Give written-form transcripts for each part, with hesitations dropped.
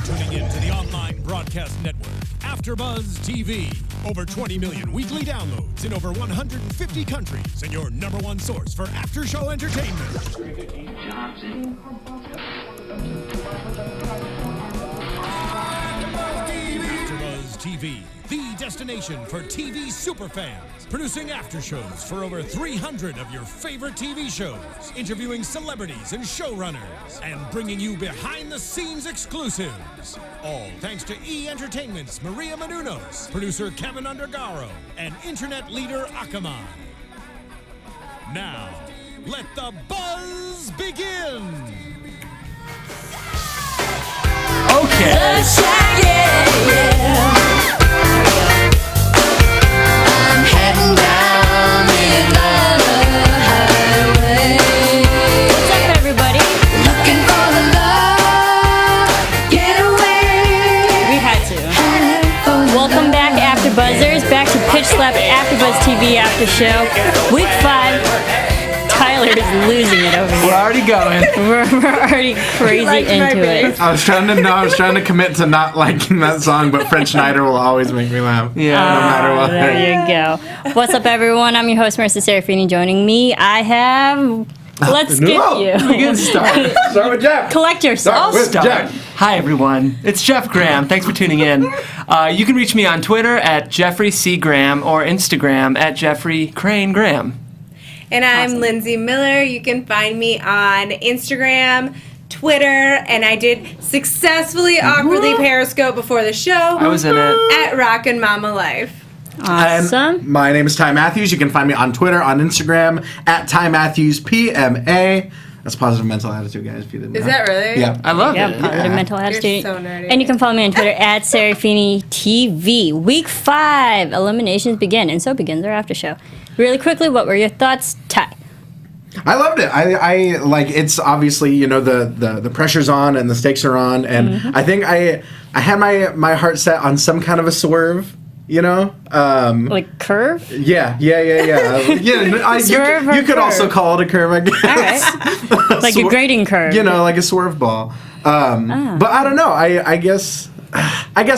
tuning in to the online broadcast network, AFTERBUZZ TV. Over 20 million weekly downloads in over 150 countries, and your number one source for after-show entertainment. AFTERBUZZ TV, the destination for TV superfans. Producing after-shows for over 300 of your favorite TV shows. Interviewing celebrities and showrunners. And bringing you behind-the-scenes exclusives. All thanks to E! Entertainment's Maria Menounos, producer Kevin Undergaro, and internet leader Akamai. Now, let the buzz begin! Okay. I'm heading down the highway. What's up, everybody? Looking for the love, get away. We had to. Welcome back, AfterBuzzers. Back to Pitch Slap AfterBuzz TV After Show. Week 5. Tyler is losing it over here. We're already going. We're already crazy into it. I was trying to commit to not liking that song, but French Schneider will always make me laugh. Yeah, no matter what. There you go. What's up, everyone? I'm your host, Marisa Serafini. Joining me, I have. Let's get you. We can start. Start with Jeff. Collect yourself. Start with Jeff. Hi, everyone. It's Jeff Graham. Thanks for tuning in. You can reach me on Twitter at Jeffrey C. Graham or Instagram at Jeffrey Crane Graham. And I'm Lindsey Miller. You can find me on Instagram, Twitter, and I did successfully awkwardly Periscope before the show. I was in it. At Rockin' Mama Life. Awesome. My name is Ty Matthews. You can find me on Twitter, on Instagram, at Ty Matthews PMA. That's Positive Mental Attitude, guys, if you didn't know. Is that really? Yeah. I love Yeah, it. positive mental attitude. You're so nerdy. And you can follow me on Twitter at Serafini TV. Week 5, Eliminations Begin, and so begins our after show. Really quickly, what were your thoughts, Ty? I loved it. I like, it's obviously, you know, the pressure's on and the stakes are on, and I think I had my heart set on some kind of a swerve. You know, Like curve? yeah. Swerve or you could also curve? call it a curve, I guess. All right. Like a grading curve. You know, like a swerve ball. But I don't know. I guess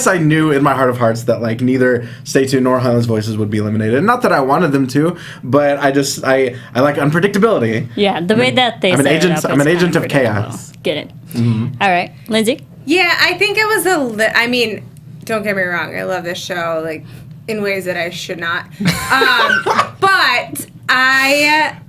I knew in my heart of hearts that like neither Stay Tuned nor Highlands Voices would be eliminated. Not that I wanted them to, but I like unpredictability. Yeah, the way that they I'm an set agent. it up I'm is an agent kind of predictable. chaos. Get it. All right, Lindsay? Yeah, I think it was I mean, don't get me wrong. I love this show, like, in ways that I should not. But I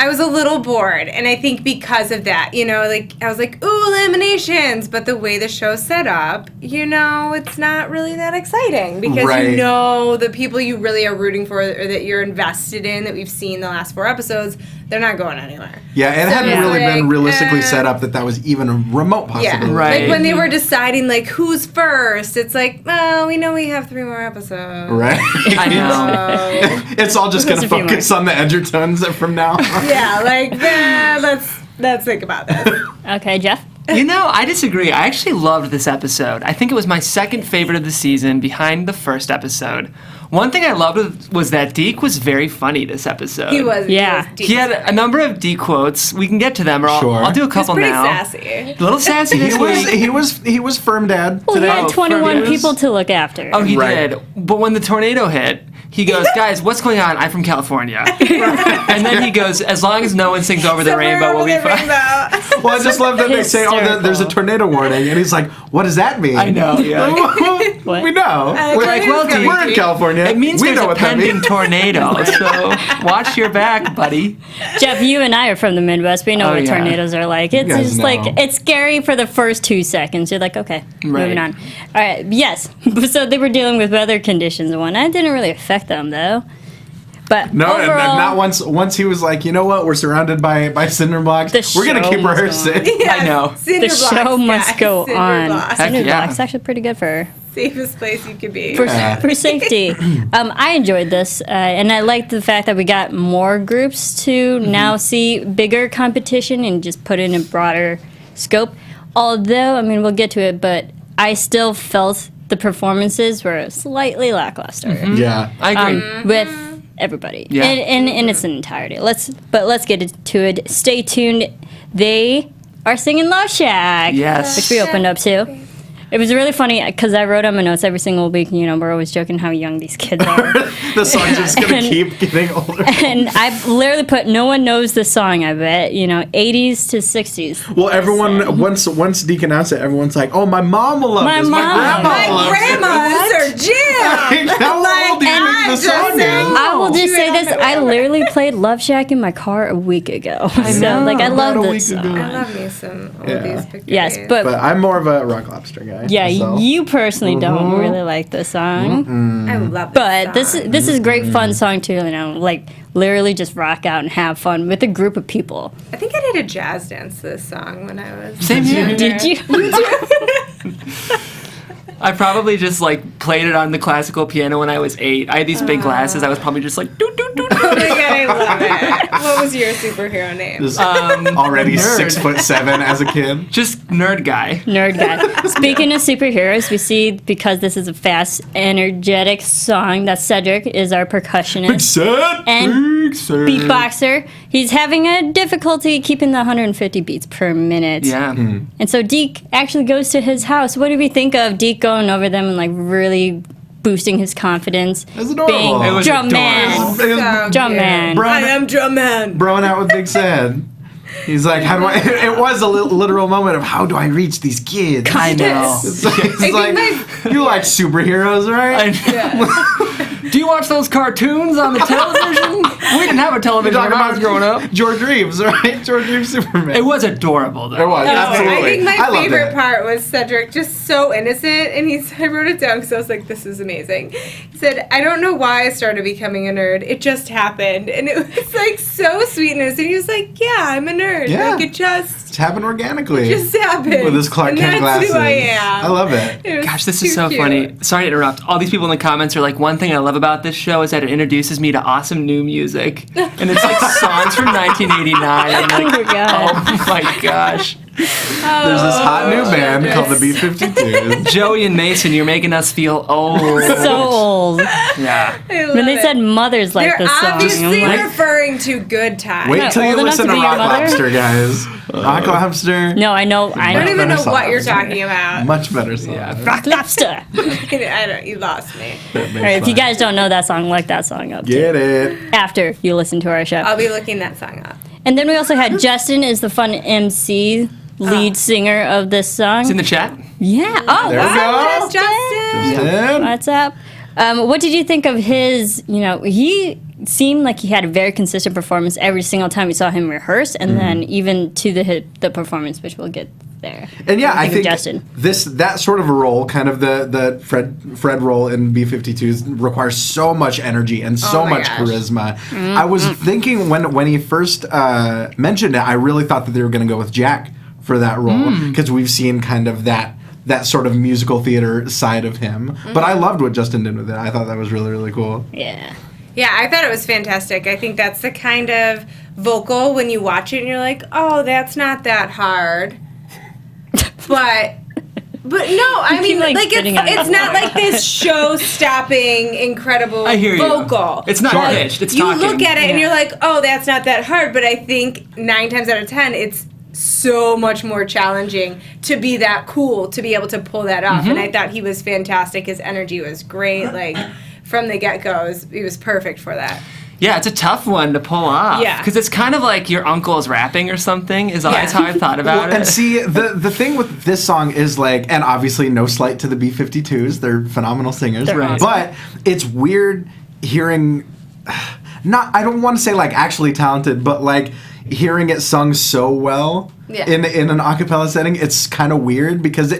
was a little bored, and I think because of that, you know, like, I was like, ooh, eliminations, but the way the show's set up, you know, it's not really that exciting, because Right. you know the people you really are rooting for, or that you're invested in, that we've seen the last 4 episodes, they're not going anywhere. Yeah, it hadn't it's really been like, realistically set up that was even a remote possibility. Yeah, Right. like when they were deciding, like, who's first, it's like, well, we know we have 3 more episodes. Right. I know. It's all just going to There's a few focus on the Edgertons from now on. Yeah, like, let's think about this. Okay, Jeff? You know, I disagree. I actually loved this episode. I think it was my second favorite of the season, behind the first episode. One thing I loved was that Deke was very funny this episode. He was. Yeah. He had a number of Deke quotes. We can get to them, or Sure. I'll do a couple pretty now. sassy. A little sassy this week. He was firm dad Well, he today. had 21 Fernandez. people to look after. Oh, he Right. did. But when the tornado hit, he goes, guys, what's going on? I'm from California. And then he goes, as long as no one sings over the rainbow, we'll be fine. Well, I just love that they say, Hysterical. there's a tornado warning, and he's like, what does that mean? I know, yeah. What? We know. We're, like, well, Deke, we're in California. It means we there's know a what that pending means. tornado, so watch your back, buddy. Jeff, you and I are from the Midwest. We know Oh, what yeah. tornadoes are like. It's guys just know. like, it's scary for the first 2 seconds. You're like, okay, Right. moving on. All right, yes. So they were dealing with weather conditions and whatnot. It didn't really affect them, though. But No, and overall, not once he was like, you know what, we're surrounded by cinder blocks. The We're going to show keep her must go on. safe. I know. the show must go on. Heck Cinder yeah. blocks actually pretty good for Safest place you could be. for safety. I enjoyed this, and I liked the fact that we got more groups to now see bigger competition and just put in a broader scope. Although, I mean, we'll get to it, but I still felt the performances were slightly lackluster Yeah. I agree. with everybody Yeah. in its entirety. Let's get to it. Stay tuned. They are singing Love Shack. Yes. Which we opened up to. It was really funny because I wrote on my notes every single week. You know, we're always joking how young these kids are. The song's just gonna keep getting older. And I literally put, no one knows this song, I bet. You know, 80s to 60s. Well, everyone, once Deke announced it, everyone's like, oh, my mom will love My this. mom. My grandma My will love grandma's are jam. How old do you think the song is? I will just say this. I know. literally played Love Shack in my car a week ago. So, like, I love About a this week song. ago. I love me some oldies. But Yes, goodies. but, But I'm more of a Rock Lobster guy. yeah, myself. you personally don't really like the song. I love But this this is a great fun song too, you know, like literally just rock out and have fun with a group of people. I think I did a jazz dance to this song when I was. Same here. Did you? I probably just like played it on the classical piano when I was 8. I had these big glasses. I was probably just like doo doo doo. Oh my god, I love it. What was your superhero name? Just Um, already nerd. 6'7" as a kid. Just nerd guy. Nerd guy. Speaking of superheroes, we see, because this is a fast, energetic song, that Cedric is our percussionist Sad, and sad. beatboxer. He's having a difficulty keeping the 150 beats per minute. Yeah. And so Deke actually goes to his house. What did we think of Deke going over them and like really boosting his confidence? It's adorable. Being It was drum man. adorable. So Drum cute. man. Bro- I am drum man. Broing out with Big Sad. He's like, how do I? It was a literal moment of how do I reach these kids? I know. It's like, you like superheroes, right? Do you watch those cartoons on the television? We didn't have a television when I was growing up. George Reeves, right? George Reeves Superman. It was adorable, though. It was, absolutely. I think my loved favorite it. part was Cedric just so innocent, and I wrote it down because I was like, this is amazing. He said, I don't know why I started becoming a nerd. It just happened. And it was like so sweet and innocent. He was like, yeah, I'm a nerd. Yeah. Like it just It's happened organically. happened. With his Clark and Kent that's glasses. who I am. I love it. It was Gosh, this too is so cute. funny. Sorry to interrupt. All these people in the comments are like, one thing I love about this show is that it introduces me to awesome new music. And it's like songs from 1989. I'm Oh like, my god. oh my gosh. There's this hot new band called the B-52s. Joey and Mason, you're making us feel old. So old. Yeah. I love When they it. said mothers like They're this song. obviously Wait. referring to good times. Wait till old you enough listen to to be your Rock mother? Lobster, guys. Rock Lobster. No, I know. I don't even better know song. what you're talking about. Much better song. Yeah. Rock Lobster. I don't. You lost me. All right, if you guys don't know that song, look that song up. Get it. After you listen to our show. I'll be looking that song up. And then we also had Justin is the fun MC, lead singer of this song. It's in the chat. Yeah. Oh, There we wow. go. Justin. What's up? What did you think of his, he seemed like he had a very consistent performance every single time we saw him rehearse, and then even to the performance, which we'll get there. And yeah, What do I you think of Justin? that sort of a role, kind of the Fred role in B-52s, requires so much energy and so Oh my much gosh. charisma. I was thinking when he first mentioned it, I really thought that they were going to go with Jack for that role, because we've seen kind of that sort of musical theater side of him. But I loved what Justin did with it. I thought that was really, really cool. Yeah. Yeah, I thought it was fantastic. I think that's the kind of vocal when you watch it and you're like, oh, that's not that hard. But no, I mean, like like spitting on it's it. not like this show-stopping, incredible I hear you. vocal. It's not Sure. pitched. It's You talking. look at it and Yeah. you're like, oh, that's not that hard. But I think 9 times out of 10, it's so much more challenging to be that cool, to be able to pull that off. And I thought he was fantastic. His energy was great. Like, from the get-go, he was perfect for that. Yeah, it's a tough one to pull off. Yeah. Because it's kind of like your uncle is rapping or something, is always Yeah. how I thought about Well, it. and see, the thing with this song is like, and obviously no slight to the B-52s, they're phenomenal singers, They're awesome. but it's weird hearing, I don't want to say like actually talented, but like hearing it sung so well Yeah. in an a cappella setting. It's kind of weird because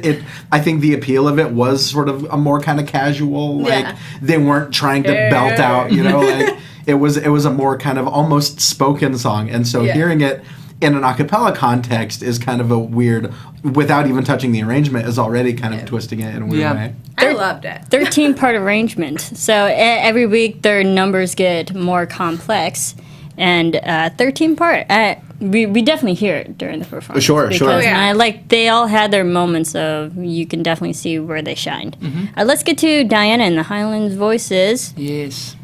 I think the appeal of it was sort of a more kind of casual, like Yeah. they weren't trying to belt out, like it was a more kind of almost spoken song, and so Yeah. hearing it in an a cappella context is kind of a weird, without even touching the arrangement, is already kind of twisting it in a weird Yeah. way. I loved it. 13-part arrangement. So every week their numbers get more complex. And 13-part. We definitely hear it during the performance. Sure, sure. Because, Oh, yeah. they all had their moments of, you can definitely see where they shined. Mm-hmm. Let's get to Diana and the Highlands voices. Yes.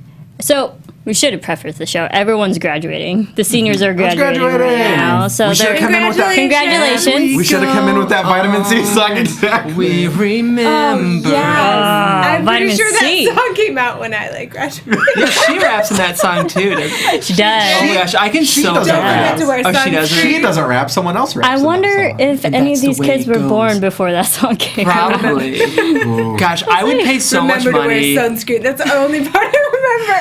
So, We should have prefaced the show. Everyone's graduating. The seniors are graduating right now. So We should have come in with that. congratulations. We should have come in with that vitamin C song exactly. We remember. I'm pretty Vitamin sure C. that song came out when I graduated. Yeah, she raps in that song too, doesn't She does. Oh my gosh, I can so doesn't rap. rap. To wear Oh, she sunscreen. doesn't. She doesn't rap. Someone else raps. I in that wonder song. if And any of that's the these way kids it were goes. born before that song came out. Probably. Gosh, I would pay so much Remember to money. wear sunscreen. That's the only part I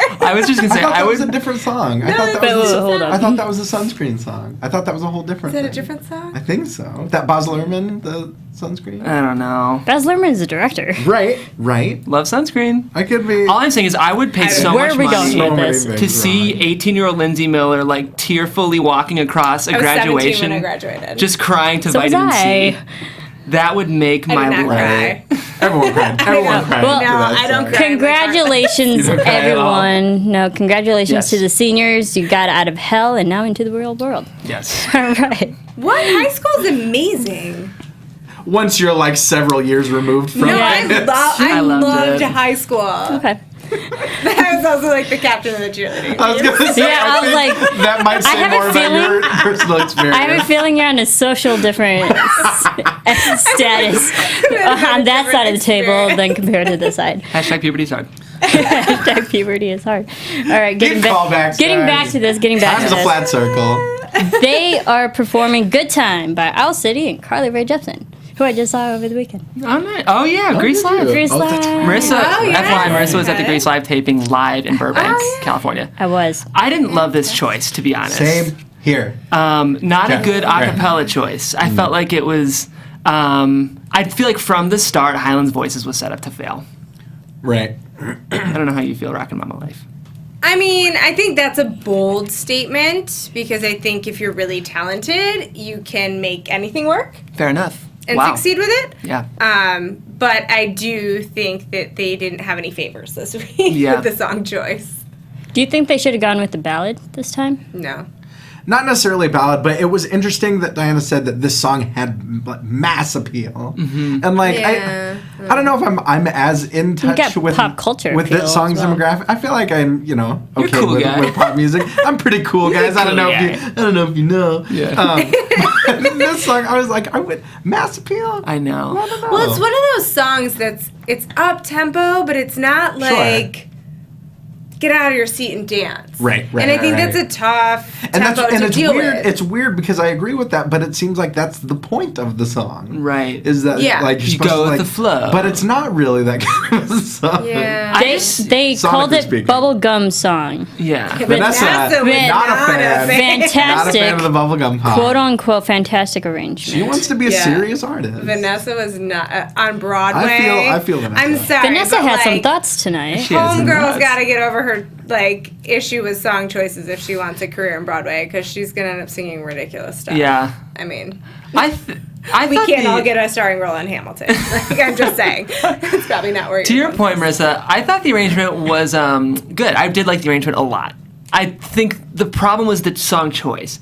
remember. I was just gonna I say, thought I that was would. a different song. I thought that But was. hold up. I thought that was a sunscreen song. I thought that was a whole different. Is that a thing. different song? I think so. That Baz Luhrmann, the sunscreen. I don't know. Baz Luhrmann's the director. Right. Right. Love sunscreen. I could be. All I'm saying is, I would pay so Where much are we going money with many this? things to see wrong. 18-year-old Lindsey Miller like tearfully walking across a I was 17 graduation, when I graduated. just crying to So was vitamin I. C. That would make I my did not life. cry. Everyone cried. Everyone cried. Well, to no, that I don't song. cry. Congratulations, You don't cry at all. everyone. No, congratulations Yes. to the seniors. You got out of hell and now into the real world. Yes. All right. What? High school's amazing. Once you're like several years removed from No, it. I loved loved it. high school. Okay. I was also like the captain of the cheerleading. I was gonna say, Yeah, I was think like, that might say have a more about your personal experience. I have a feeling you're on a social different status on that side of the table than compared to this side. Hashtag puberty's hard. Hashtag puberty is hard. All right, Give callbacks, getting back guys. to this. Getting back Time's to a this. flat circle. They are performing "Good Time" by Owl City and Carly Rae Jepsen, who I just saw over the weekend. Oh, nice. Oh yeah, Grease did you? Live. Grease Oh, that's Live. Marisa, Oh, yeah. FYI, Marisa was at the Okay. Grease Live taping live in Burbank, Oh, yeah. California. I was. I didn't love this choice, to be honest. Same here. Not a Okay. good acapella choice. I felt like it was. I feel like from the start, Highland's Voices was set up to fail. Right. I don't know how you feel, Rockin' Mama Life. I mean, I think that's a bold statement because I think if you're really talented, you can make anything work Fair enough. and Wow. succeed with it. Yeah. But I do think that they didn't have any favors this week Yeah. with the song choice. Do you think they should have gone with the ballad this time? No. Not necessarily a ballad, but it was interesting that Diana said that this song had like, mass appeal, and like Yeah. I don't know if I'm as in touch got with pop culture with appeal this song's as well. demographic. I feel like I'm You're a okay cool guy. with pop music. I'm pretty cool, guys. I don't know cool if you know. Yeah. This song, I was like, I would mass appeal. I know. I don't know. Well, it's one of those songs it's up tempo, but it's not like get out of your seat and dance. Right, And I think right. that's a tough tempo to it's deal weird. with. It's weird because I agree with that, but it seems like that's the point of the song. Right. Is that Yeah. like you're You supposed go to, with like, the flow. But it's not really that kind of a song. Yeah. I They just- they sonically called it speaking. bubblegum song. Yeah. Vanessa, Vanessa was not a fan. Fantastic. Not a fan of the bubblegum pop. Quote unquote fantastic arrangement. She wants to be a Yeah. serious artist. Vanessa was not on Broadway. I feel Vanessa. I'm sorry. Vanessa but, had some like, thoughts tonight. She has some Homegirl's nuts. got to get over her issue with song choices if she wants a career in Broadway because she's gonna end up singing ridiculous stuff. Yeah. I mean, I we thought can't the- all get a starring role in Hamilton. Like, I'm just saying, it's probably not where. To you're your going. point, Marissa, I thought the arrangement was good. I did like the arrangement a lot. I think the problem was the song choice.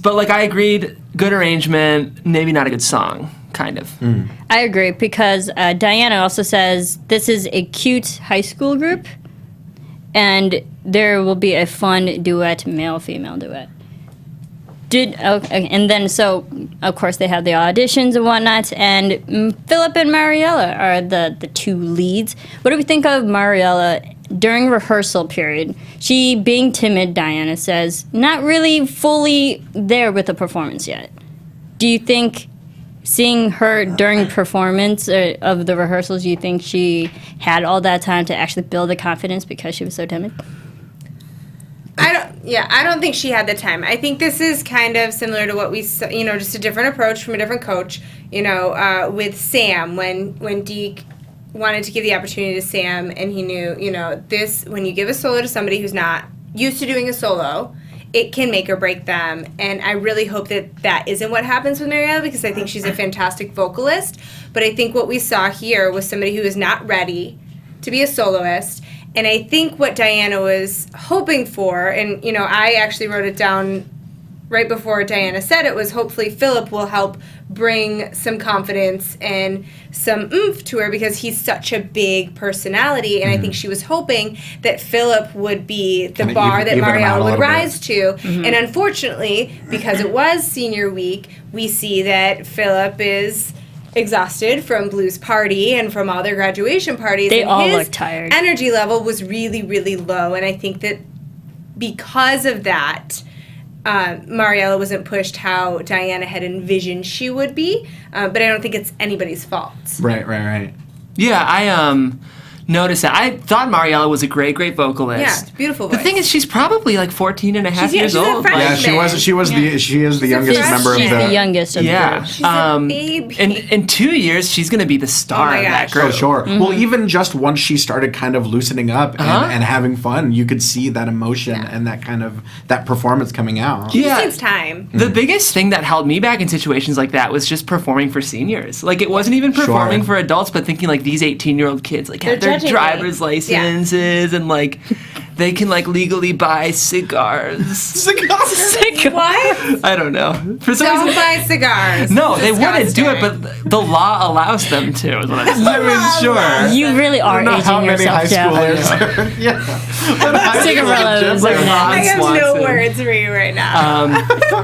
But like I agreed, good arrangement, maybe not a good song, kind of. I agree because Diana also says this is a cute high school group, and there will be a fun duet, male-female duet. And then so of course they have the auditions and whatnot, and Philip and Mariella are the two leads. What do we think of Mariella during rehearsal period? She being timid, Diana says, not really fully there with the performance yet. Do you think seeing her during performance of the rehearsals, do you think she had all that time to actually build the confidence because she was so timid? I don't think she had the time. I think this is kind of similar to what we saw, just a different approach from a different coach, with Sam when Deke wanted to give the opportunity to Sam and he knew, this, when you give a solo to somebody who's not used to doing a solo, it can make or break them. And I really hope that isn't what happens with Mariella because I think she's a fantastic vocalist. But I think what we saw here was somebody who is not ready to be a soloist. And I think what Diana was hoping for, and I actually wrote it down right before Diana said it was hopefully Philip will help bring some confidence and some oomph to her because he's such a big personality. And I think she was hoping that Philip would be the Kinda bar that even him out Mariella a would little bit. rise to. And unfortunately, because it was senior week, we see that Philip is exhausted from Blue's party and from all their graduation parties. They and all his look tired. energy level was really, really low. And I think that because of that, Mariella wasn't pushed how Diana had envisioned she would be, but I don't think it's anybody's fault. Right. Yeah, I noticed that. I thought Mariella was a great vocalist. Yeah, beautiful The voice. thing is, she's probably like 14 and a half She's- years she's a old. freshman. Yeah, she is the youngest freshman. member of She's the youngest of the Yeah. group. She's a baby. In 2 years, she's going to be the star Oh my of that gosh. group. Oh, sure. Well, even just once she started kind of loosening up and having fun, you could see that emotion and that kind of that performance coming out. It Yeah. takes time. The biggest thing that held me back in situations like that was just performing for seniors. Like, it wasn't even performing for adults, but thinking like these 18-year-old kids like have They're their judging driver's me. licenses and like they can like legally buy cigars. What? I don't know. For some Don't reason, buy cigars. no, they wouldn't do it, Disgusting. but the law allows them to. Is what I'm saying. I sure. You really are I don't know how aging many high yourself down. schoolers. yeah. Cigarillos. Like Okay. Ron I have no Swanson. words for you right now.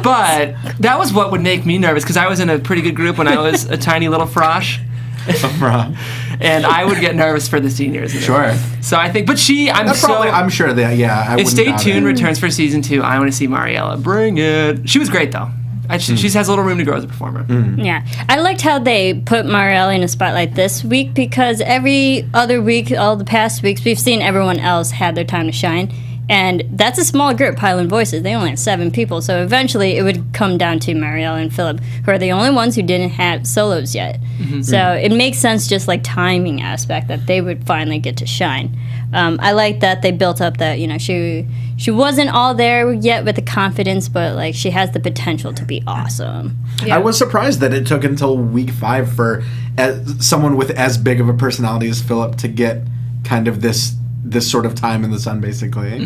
But that was what would make me nervous because I was in a pretty good group when I was a tiny little frosh. And I would get nervous for the seniors. Sure. So I think, but I'm sure that, yeah. I if wouldn't Stay doubt Tuned it. returns for season 2, I want to see Mariella. Bring it. She was great though. She has a little room to grow as a performer. Yeah. I liked how they put Mariella in a spotlight this week because every other week, all the past weeks, we've seen everyone else had their time to shine. And that's a small group, Highland Voices. They only have 7 people. So eventually it would come down to Mariella and Philip, who are the only ones who didn't have solos yet. So it makes sense, just like timing aspect, that they would finally get to shine. I like that they built up that, she wasn't all there yet with the confidence, but like she has the potential to be awesome. I was surprised that it took until week 5 for someone with as big of a personality as Philip to get kind of this sort of time in the sun, basically. I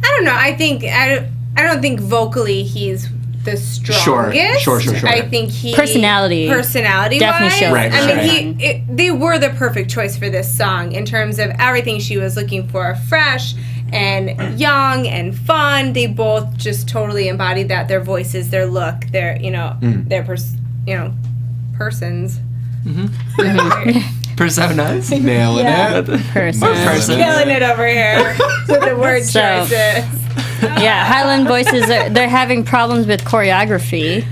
don't know. I don't think vocally he's the strongest. Sure. I think he Personality definitely shows. Right, I right. mean, they were the perfect choice for this song in terms of everything she was looking for: fresh and young and fun. They both just totally embodied that. Their voices, their look, their persons. Personas. Nailing it. Person. Killing it over here with the word So- choices. Yeah, Highland Voices, they're having problems with choreography.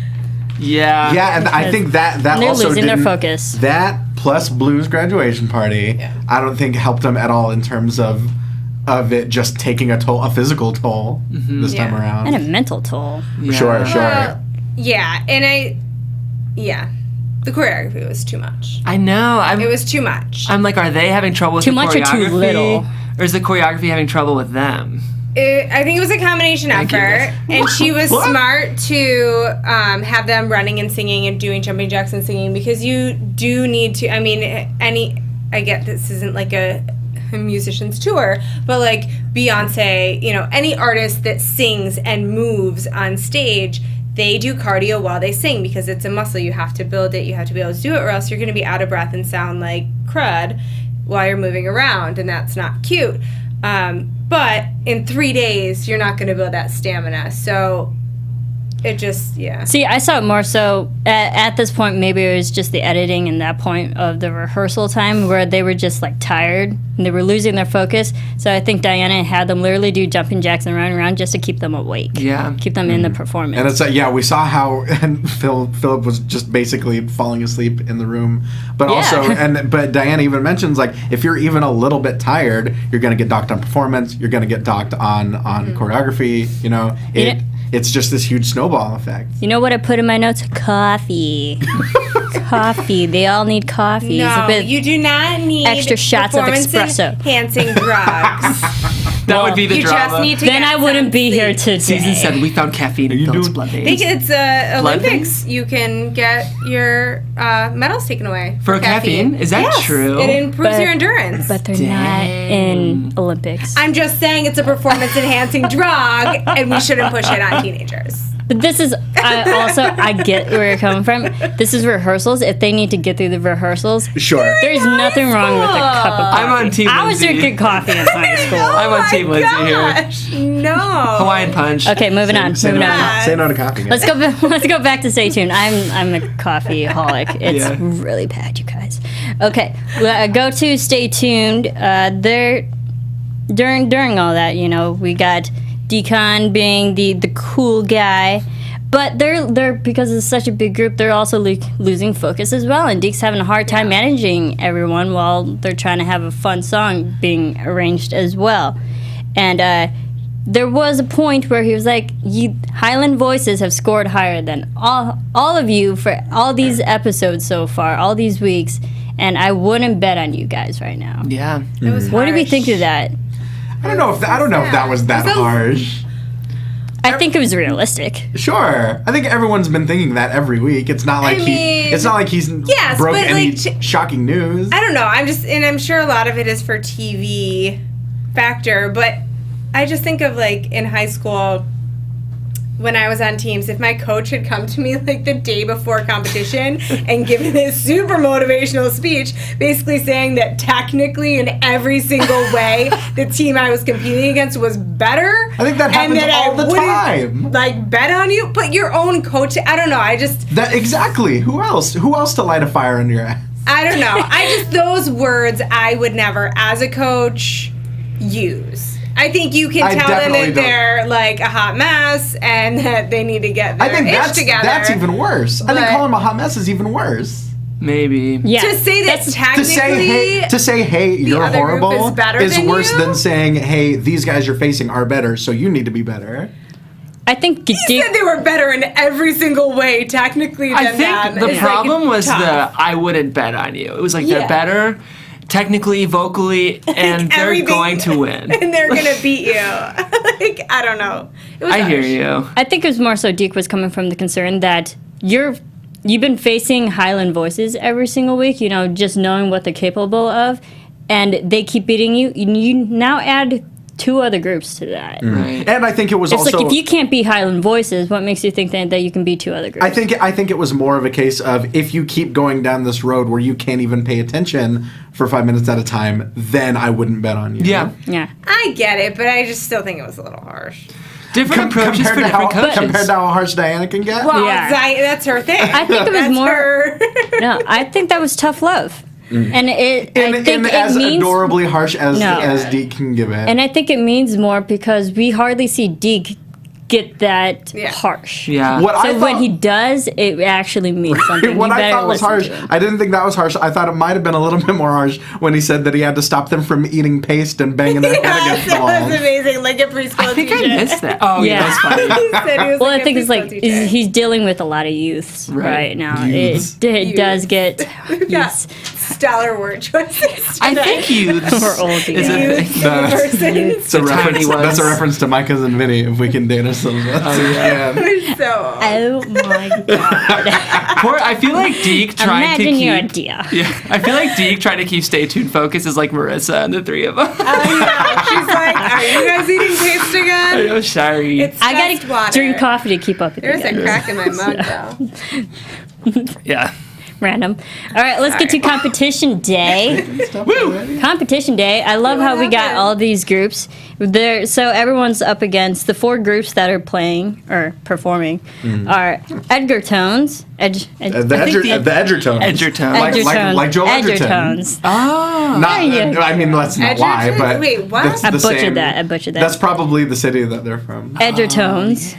Yeah. Yeah, and I think that They're also losing their didn't- focus. That plus Blue's graduation party, I don't think helped them at all in terms of it just taking a physical toll this time around. And a mental toll. Yeah. Sure. The choreography was too much. I know. It was too much. I'm like, are they having trouble with Too the much or too choreography? little? Or is the choreography having trouble with them? I think it was a combination Thank you, effort, guys. and she was smart to have them running and singing and doing jumping jacks and singing because you do need to. I mean, I get this isn't like a musician's tour, but like Beyonce, any artist that sings and moves on stage, they do cardio while they sing because it's a muscle. You have to build it. You have to be able to do it, or else you're going to be out of breath and sound like crud while you're moving around, and that's not cute. But in 3 days, you're not going to build that stamina. So it just, See, I saw it more so at this point, maybe it was just the editing and that point of the rehearsal time where they were just like tired and they were losing their focus. So I think Diana had them literally do jumping jacks and running around just to keep them awake. Yeah. Keep them in the performance. And it's we saw how Philip was just basically falling asleep in the room, but but Diana even mentions like if you're even a little bit tired, you're gonna get docked on performance, you're gonna get docked on choreography. It's just this huge snowball effect. You know what I put in my notes? Coffee. Coffee. They all need coffee. no, with you do not need extra shots of espresso. enhancing drugs. That would be the You drama. just need to Then get I wouldn't some be here sleep. today. Season 7, we found caffeine in you Philip's doing- blood I think veins. it's Blood Olympics. You can get your medals taken away For caffeine? Is that Yes, true? It improves But- your endurance. But they're not in Olympics. I'm just saying it's a performance enhancing drug, and we shouldn't push it on teenagers. But this is I get where you're coming from. This is rehearsals. If they need to get through the rehearsals, Sure. there's nothing wrong with a cup of coffee. I'm on Team I was Lindsey. drinking coffee in high school. I'm on Team Lindsey here. Gosh, no. Hawaiian Punch. Okay, moving on. Say Moving no, on. say no to coffee. Let's go. Let's go back to Stay Tuned. I'm a coffee holic. It's Yeah. really bad, you guys. Okay, go to Stay Tuned. There, during all that, we got Decon being the cool guy, but they're because it's such a big group, they're also losing focus as well. And Deke's having a hard time managing everyone while they're trying to have a fun song being arranged as well. And there was a point where he was like, Highland Voices have scored higher than all of you for all these episodes so far, all these weeks, and I wouldn't bet on you guys right now. Yeah. It was What do we harsh. think of that? I don't know if that was that harsh. I think it was realistic. Sure, I think everyone's been thinking that every week. It's not like mean, he's yes, broke but, any like, shocking news. I don't know. I'm sure a lot of it is for TV factor, but I just think of like in high school when I was on teams, if my coach had come to me like the day before competition and given this super motivational speech, basically saying that technically in every single way the team I was competing against was better. I think that happens and that all the wouldn't, time. Like bet on you, but your own coach. I don't know. That exactly. Who else? Who else to light a fire under your ass? I don't know. Those words I would never, as a coach, use. I think you can tell them that they're like a hot mess and that they need to get their ish together. That's even worse. I think calling them a hot mess is even worse. Maybe. Yeah. To say that technically To say hey, you're other group horrible is better is than worse you? than saying hey, these guys you're facing are better, so you need to be better. I think he said they were better in every single way technically than I think them. the problem was tough. I wouldn't bet on you. It was like Yeah. they're better technically, vocally, and they're Everything. going to win. And they're gonna beat you. Like, I don't know. It was I hear harsh. you. I think it was more so Deke was coming from the concern that you've been facing Highland Voices every single week, just knowing what they're capable of, and they keep beating you. You now add 2 other groups to that. Right. And I think it was It's also like if you can't beat Highland Voices, what makes you think that you can beat 2 other groups? I think it was more of a case of if you keep going down this road where you can't even pay attention for 5 minutes at a time, then I wouldn't bet on you. Yeah. Yeah. I get it, but I just still think it was a little harsh. Different approaches for different coaches. Compared to how harsh Diana can get. Well, Yeah. that's her thing. I think it was That's more. her. No, I think that was tough love, and I think And it as means. adorably harsh as No. Deke can give it. And I think it means more because we hardly see Deke get that Yeah. harsh. Yeah. What I So when thought- he does, it actually means something. what You I better thought was listen harsh, to him. I didn't think that was harsh. I thought it might have been a little bit more harsh when he said that he had to stop them from eating paste and banging their head against the that was wall. amazing. Like a preschool I think I teacher. missed that. Oh, yeah, Yeah. that's funny. He said he was Well, like I think a it's like preschool teacher. he's dealing with a lot of youths right now. Youths. It does get Yeah. youths. Stellar word choices. I think youths We're old is a together. thing. It's a The tiny reference. ones. That's a reference to my cousin Vinny. If we can date ourselves. Yeah. So Oh my god! I feel like Deke trying Imagine to keep. your idea. Yeah, I feel like Deke trying to keep Stay Tuned focus is like Marissa and the 3 of them. she's like, "Are you guys eating paste again?" I'm sorry. It's I just gotta water. drink coffee to keep up with There's you a guys. crack in my mug, though. Yeah. Random. All right, let's get to competition day. Competition day. I love how we got happened? all these groups. So everyone's up against the 4 groups that are playing or performing are Edgertones. The Edgertones. Edgertones. Like Joel Edgerton. Edgertones. Oh. Not, Yeah. I mean, let's not lie, Edgerton? but Wait, what? that's I the butchered same. that. I butchered that. That's probably the city that they're from. Edgertones.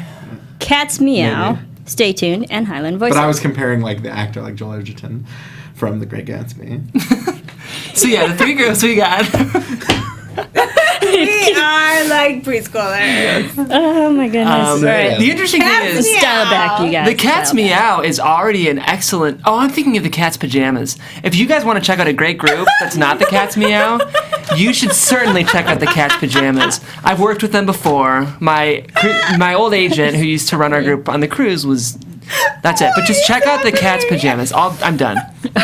Cats Meow. Maybe. Stay Tuned and Highland Voices. But I was comparing like the actor, like Joel Edgerton, from The Great Gatsby. So yeah, the 3 groups we got. We are like preschoolers. Oh my goodness! All right, The interesting thing is, style back, you guys. the Cat's Style back. Meow is already an excellent. Oh, I'm thinking of the Cat's Pajamas. If you guys want to check out a great group that's not the Cat's Meow, you should certainly check out the Cat's Pajamas. I've worked with them before. My old agent who used to run our group on the cruise was. That's it. But just check out the Cat's Pajamas. I'm done.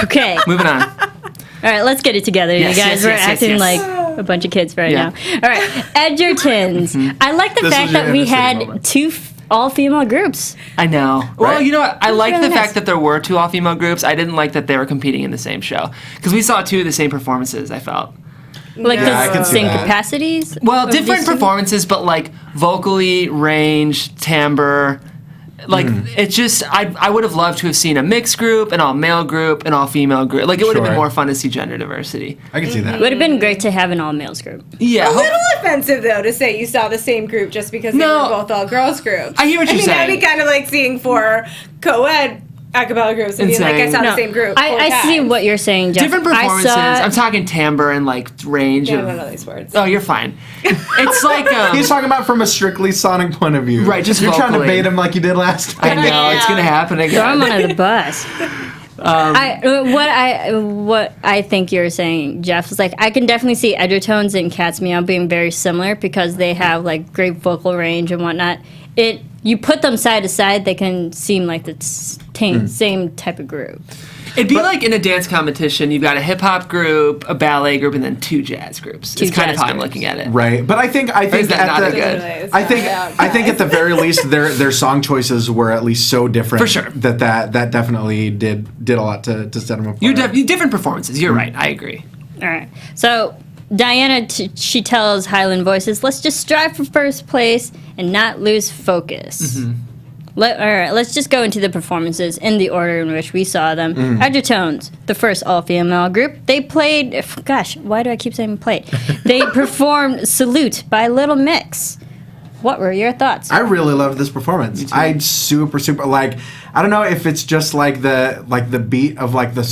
Okay. Moving on. All right, let's get it together. Yes, you guys yes, were yes, yes, acting yes. like a bunch of kids right Yeah. now. All right, Edgertons. I like the This fact was your that we inner city had moment. two all-female groups. I know. Well, Right. you know what? I like really the nice. fact that there were two all-female groups. I didn't like that they were competing in the same show because we saw two of the same performances. I felt. Like Yeah, I the can see same that. capacities? Well, of different these two? performances, but like vocally, range, timbre. Like it's just, I would have loved to have seen a mixed group, an all-male group, an all-female group. Like it would have been Sure. more fun to see gender diversity. I can see that. It would have been great to have an all-males group. Yeah, A little offensive though to say you saw the same group just because they No. were both all girls groups. I hear what you're That'd saying. be kind of like seeing four co-ed a cappella groups and being like, I Insane. saw No, the same group. I see what you're saying, Jeff. different performances. I'm talking timbre and like range I don't know of. these words. Oh, you're fine. It's like He's talking about from a strictly sonic point of view. Right, just You're trying to vocally. bait him like you did last I time. know it's gonna happen Throw him again. under the bus. What I think you're saying, Jeff, is like I can definitely see Edgertones and Cat's Meow being very similar because they have like great vocal range and whatnot. You put them side to side, they can seem like the same type of group. It'd be like in a dance competition. You've got a hip hop group, a ballet group, and then two jazz groups. Two It's kind of jazz how I'm groups. looking at it. Right, but I think is that not at a the good? I think at the very least their song choices were at least so different For sure. that definitely did a lot to set them apart. You different performances. You're right. I agree. All right. So Diana, she tells Highland Voices, let's just strive for first place and not lose focus. All right, let's just go into the performances in the order in which we saw them. Edgertones, the first all-female group, they played, gosh, why do I keep saying played? They performed Salute by Little Mix. What were your thoughts? I really loved this performance. I super like. I don't know if it's just like the beat of like the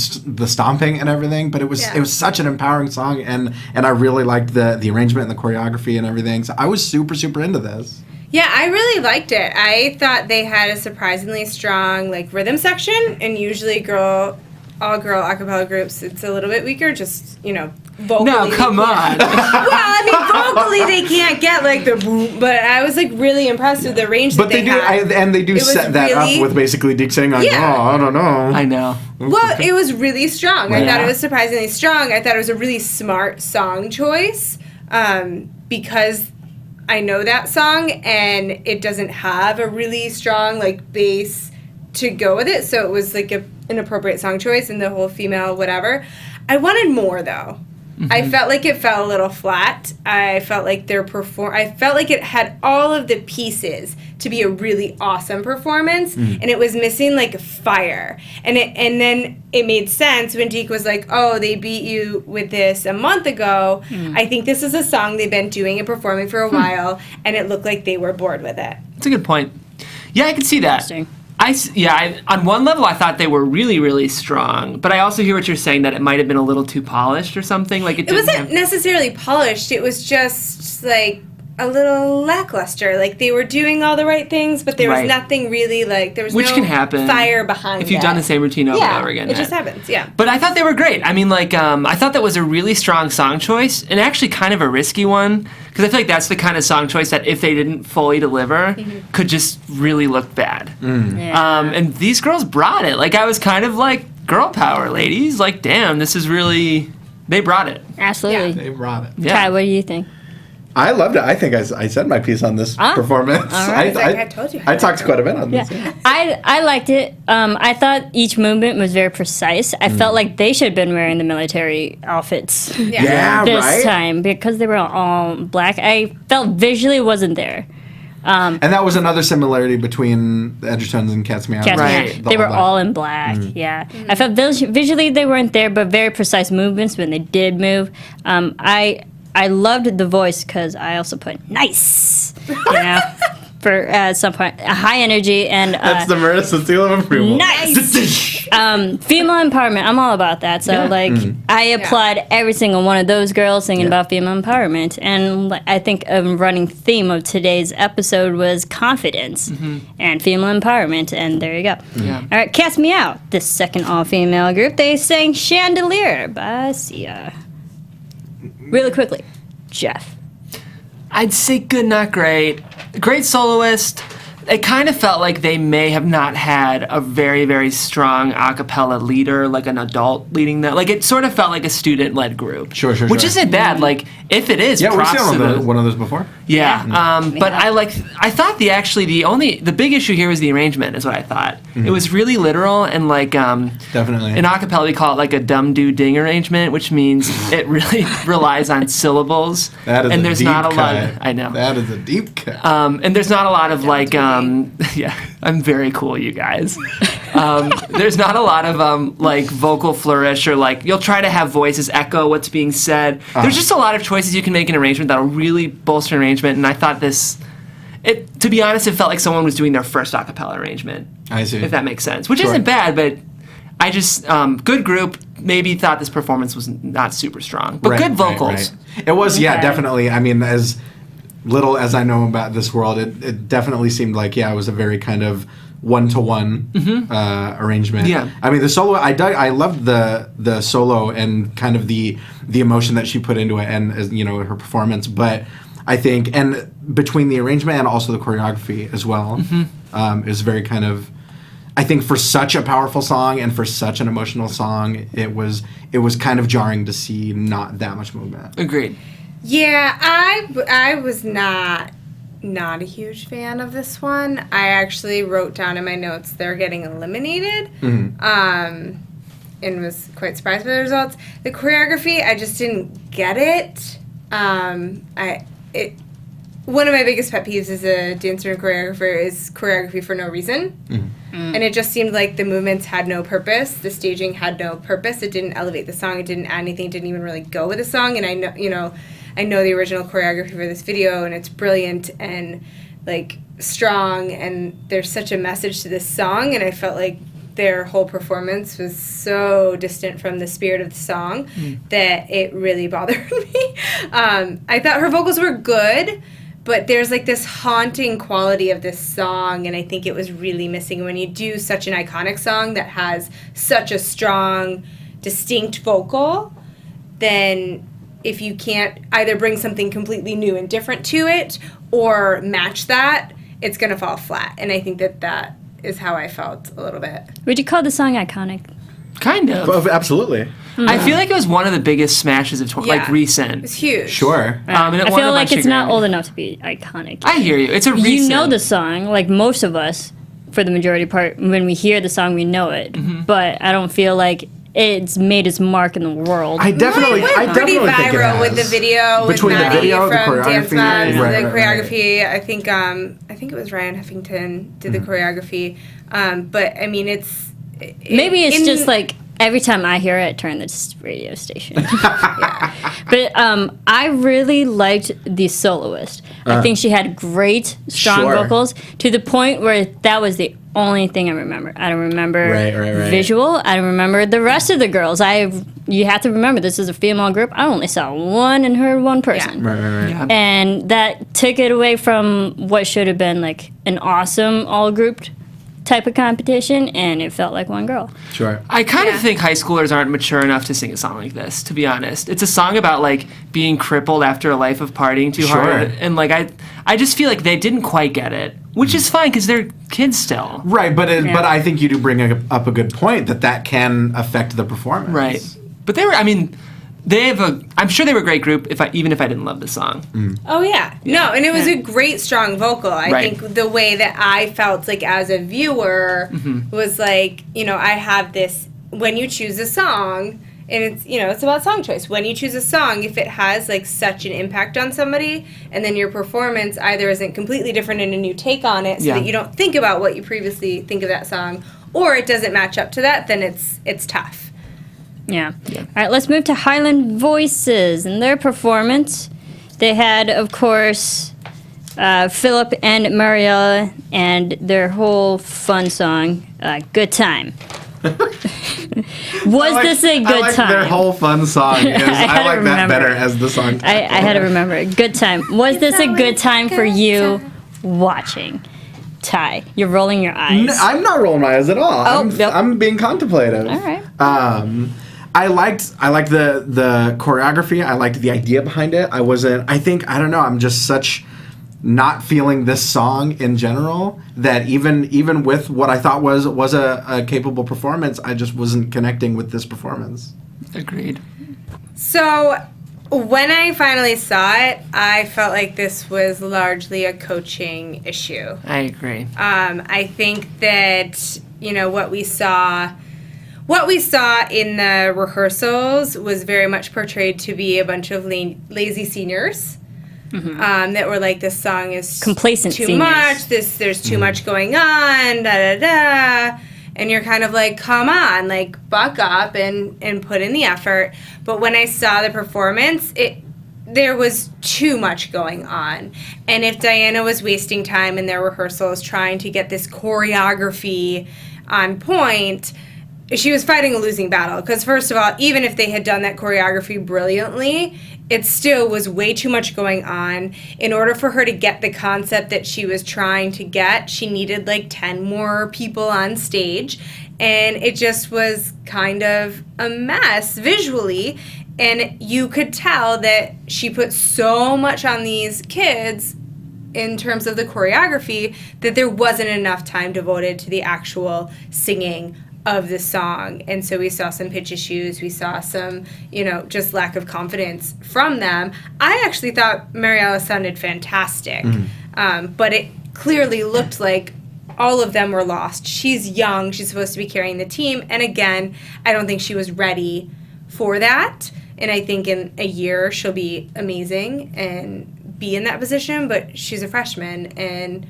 stomping and everything, but it was such an empowering song, and I really liked the arrangement and the choreography and everything. So I was super into this. Yeah, I really liked it. I thought they had a surprisingly strong like rhythm section, and usually all girl a cappella groups, it's a little bit weaker. Just vocally. No, come on. Well, I mean, vocally they can't get like the boom, but I was like really impressed with the range But that they do, had. and they do It was set that really- up with basically Deke saying, like, Yeah. "Oh, I don't know." I know. Well, it was really strong. I thought Yeah. it was surprisingly strong. I thought it was a really smart song choice because I know that song and it doesn't have a really strong like bass to go with it. So it was like an appropriate song choice and the whole female whatever. I wanted more though. I felt like it fell a little flat. I felt like I felt like it had all of the pieces to be a really awesome performance, and it was missing like fire. And then it made sense when Deke was like, "Oh, they beat you with this a month ago." I think this is a song they've been doing and performing for a while, and it looked like they were bored with it. That's a good point. Yeah, I can see that. Interesting. On one level, I thought they were really, really strong, but I also hear what you're saying that it might have been a little too polished or something. Like It wasn't necessarily polished. It was just like a little lackluster. Like they were doing all the right things, but there was Right. nothing really like there was Which no can happen fire behind if you've it. done the same routine over and Yeah, over again. it just happens. Yeah. But I thought they were great. I mean, like, I thought that was a really strong song choice, and actually kind of a risky one, because I feel like that's the kind of song choice that if they didn't fully deliver, could just really look bad. Yeah. And these girls brought it. Like, I was kind of like, girl power, ladies. Like, damn, this is really... They brought it. Absolutely. They brought it. Yeah. Kai, what do you think? I loved it. I think I said my piece on this performance. All right. I told you. I talked quite a bit on this. Yeah, I liked it. I thought each movement was very precise. I felt like they should have been wearing the military outfits Yeah, this right. time because they were all black. I felt visually wasn't there. And that was another similarity between the Edgertons and Cat's Meow. Cats, Right. yeah. They were all in black. Yeah, I felt visually they weren't there, but very precise movements when they did move. I loved the voice because I also put nice, for at some point. High energy and That's the Marisa seal of approval. nice. Female empowerment. I'm all about that. So I applaud every single one of those girls singing about female empowerment. And I think a running theme of today's episode was confidence and female empowerment. And there you go. Yeah. All right, Cast Me Out. The second all-female group. They sang Chandelier by Sia. Really quickly, Jeff. I'd say good, not great. Great soloist. It kind of felt like they may have not had a very, very strong a cappella leader, like an adult leading that. Like, it sort of felt like a student-led group. Sure. Which isn't bad. Like, if it is, Yeah, we've props seen to one of those before. Yeah, but I thought the big issue here was the arrangement, is what I thought. It was really literal and like, Definitely. in acapella we call it like a dum-do-ding arrangement, which means it really relies on syllables. That is and a there's deep not a cut. lot. I know. That is a deep cut. And there's not a lot of like, yeah, I'm very cool, you guys. There's not a lot of like vocal flourish or like you'll try to have voices echo what's being said. There's just a lot of choices you can make in arrangement that'll really bolster an arrangement. And I thought to be honest, it felt like someone was doing their first a cappella arrangement. I see. If that makes sense, which Sure. isn't bad, but I just good group. Maybe thought this performance was not super strong, but good vocals. It was, yeah, Okay. definitely. I mean, as little as I know about this world, it definitely seemed like, it was a very kind of one-to-one arrangement. Yeah. I mean, the solo, I loved the solo and kind of the emotion that she put into it and, her performance, but I think, and between the arrangement and also the choreography as well, is very kind of, I think for such a powerful song and for such an emotional song, it was kind of jarring to see not that much movement. Agreed. Yeah, I was not a huge fan of this one. I actually wrote down in my notes they're getting eliminated, and was quite surprised by the results. The choreography, I just didn't get it. One of my biggest pet peeves as a dancer and choreographer is choreography for no reason. And it just seemed like the movements had no purpose. The staging had no purpose. It didn't elevate the song. It didn't add anything. It didn't even really go with the song. And I know the original choreography for this video, and it's brilliant and like strong. And there's such a message to this song. And I felt like their whole performance was so distant from the spirit of the song that it really bothered me. I thought her vocals were good, but there's like this haunting quality of this song, and I think it was really missing. When you do such an iconic song that has such a strong, distinct vocal, then if you can't either bring something completely new and different to it or match that, it's going to fall flat. And I think that is how I felt a little bit. Would you call the song iconic? Kind of. Absolutely. I feel like it was one of the biggest smashes of like recent. It's huge. Sure. And it I won feel a like bunch it's of not Grammys. old enough to be iconic. I hear you. It's a recent. You know the song, like most of us, for the majority part. When we hear the song, we know it. But I don't feel like it's made its mark in the world. I definitely It went pretty think it viral with has. the video Between with the Maddie video, the from Dance choreography, Moms, right, the right, choreography. I think it was Ryan Huffington did the choreography. But I mean, Maybe it's just like every time I hear it, turn this radio station. But I really liked the soloist. I think she had great, strong Sure. vocals to the point where that was the only thing I remember. I don't remember Right. visual. I don't remember the rest of the girls. You have to remember this is a female group. I only saw one and heard one person. Right. Yeah. And that took it away from what should have been like an awesome all-grouped type of competition, and it felt like one girl. Sure. I kind of think high schoolers aren't mature enough to sing a song like this, to be honest. It's a song about like being crippled after a life of partying too hard, and like I just feel like they didn't quite get it, which is fine because they're kids still. Right, but I think you do bring up a good point that can affect the performance. Right, but they were. I mean, I'm sure they were a great group. Even if I didn't love the song. Oh yeah. No, and it was a great strong vocal. I Right. think the way that I felt like as a viewer was like, I have this when you choose a song, and it's about song choice. When you choose a song, if it has like such an impact on somebody, and then your performance either isn't completely different and a new take on it, so that you don't think about what you previously think of that song, or it doesn't match up to that, then it's tough. Yeah. All right, let's move to Highland Voices and their performance. They had, of course, Philip and Mariella and their whole fun song, Good Time. This a good time? Their whole fun song is. I like that better as the song. I had to remember it. Good time. Was this a good time for you watching? Ty, you're rolling your eyes. I'm not rolling my eyes at all. Nope. I'm being contemplative. All right. I liked the choreography. I liked the idea behind it. I don't know. I'm just such not feeling this song in general that even with what I thought was a capable performance, I just wasn't connecting with this performance. Agreed. So when I finally saw it, I felt like this was largely a coaching issue. I agree. I think that, what we saw in the rehearsals was very much portrayed to be a bunch of lazy seniors. Mm-hmm. That were like, this song is complacent too seniors. much. There's too much going on. Da da da. And you're kind of like, come on, like buck up and put in the effort. But when I saw the performance, there was too much going on. And if Diana was wasting time in their rehearsals trying to get this choreography on point, she was fighting a losing battle. Because first of all, even if they had done that choreography brilliantly, it still was way too much going on. In order for her to get the concept that she was trying to get, she needed like 10 more people on stage. And it just was kind of a mess visually. And you could tell that she put so much on these kids in terms of the choreography that there wasn't enough time devoted to the actual singing of the song. And so we saw some pitch issues. We saw some, just lack of confidence from them. I actually thought Mariella sounded fantastic. But it clearly looked like all of them were lost. She's young. She's supposed to be carrying the team. And again, I don't think she was ready for that. And I think in a year she'll be amazing and be in that position. But she's a freshman, and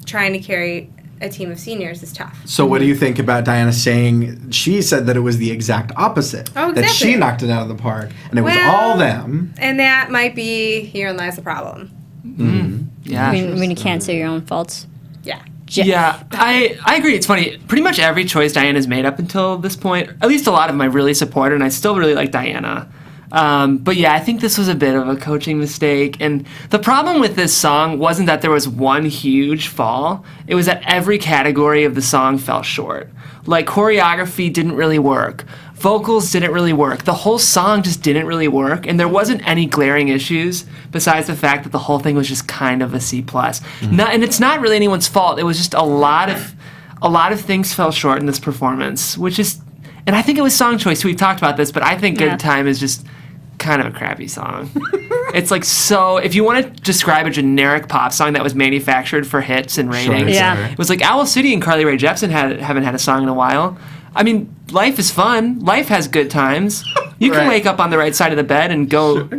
trying to carry a team of seniors is tough. So what do you think about Diana saying, she said that it was the exact opposite? Oh, exactly. That she knocked it out of the park, and it was all them. And that might be, herein lies the problem. Yeah. When you can't see your own faults. Yeah. Yeah, I agree. It's funny. Pretty much every choice Diana's made up until this point, at least a lot of them I really support, and I still really like Diana. But yeah, I think this was a bit of a coaching mistake. And the problem with this song wasn't that there was one huge fall. It was that every category of the song fell short. Like, choreography didn't really work. Vocals didn't really work. The whole song just didn't really work. And there wasn't any glaring issues besides the fact that the whole thing was just kind of a C+. And it's not really anyone's fault. It was just a lot of things fell short in this performance, which is, and I think it was song choice. We've talked about this, but I think Good Time is just kind of a crappy song. It's like, so if you want to describe a generic pop song that was manufactured for hits and ratings, it was like Owl City and Carly Rae Jepsen haven't had a song in a while. I mean, life is fun. Life has good times. You can wake up on the right side of the bed and go.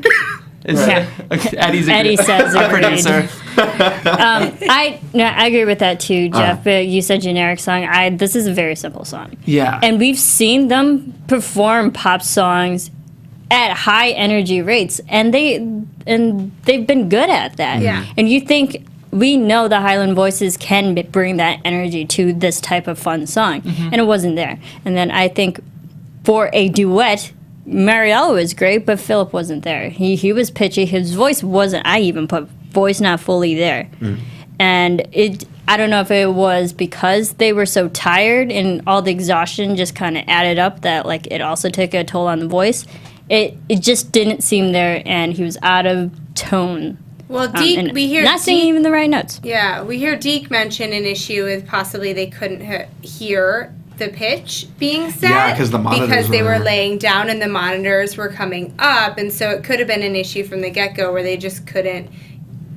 Eddie says a producer. I agree with that too, Jeff. But you said generic song. This is a very simple song. Yeah. And we've seen them perform pop songs at high energy rates, and they've been good at that. Yeah. And you think, we know the Highland voices can bring that energy to this type of fun song, and it wasn't there. And then I think for a duet, Mariella was great, but Philip wasn't there. He was pitchy. His voice wasn't. I even put voice not fully there, and I don't know if it was because they were so tired and all the exhaustion just kind of added up that like it also took a toll on the voice. It just didn't seem there, and he was out of tone. Well, Deke, we hear not singing even the right notes. Yeah, we hear Deke mention an issue with possibly they couldn't hear the pitch being set. Yeah, because they were laying down and the monitors were coming up, and so it could have been an issue from the get-go where they just couldn't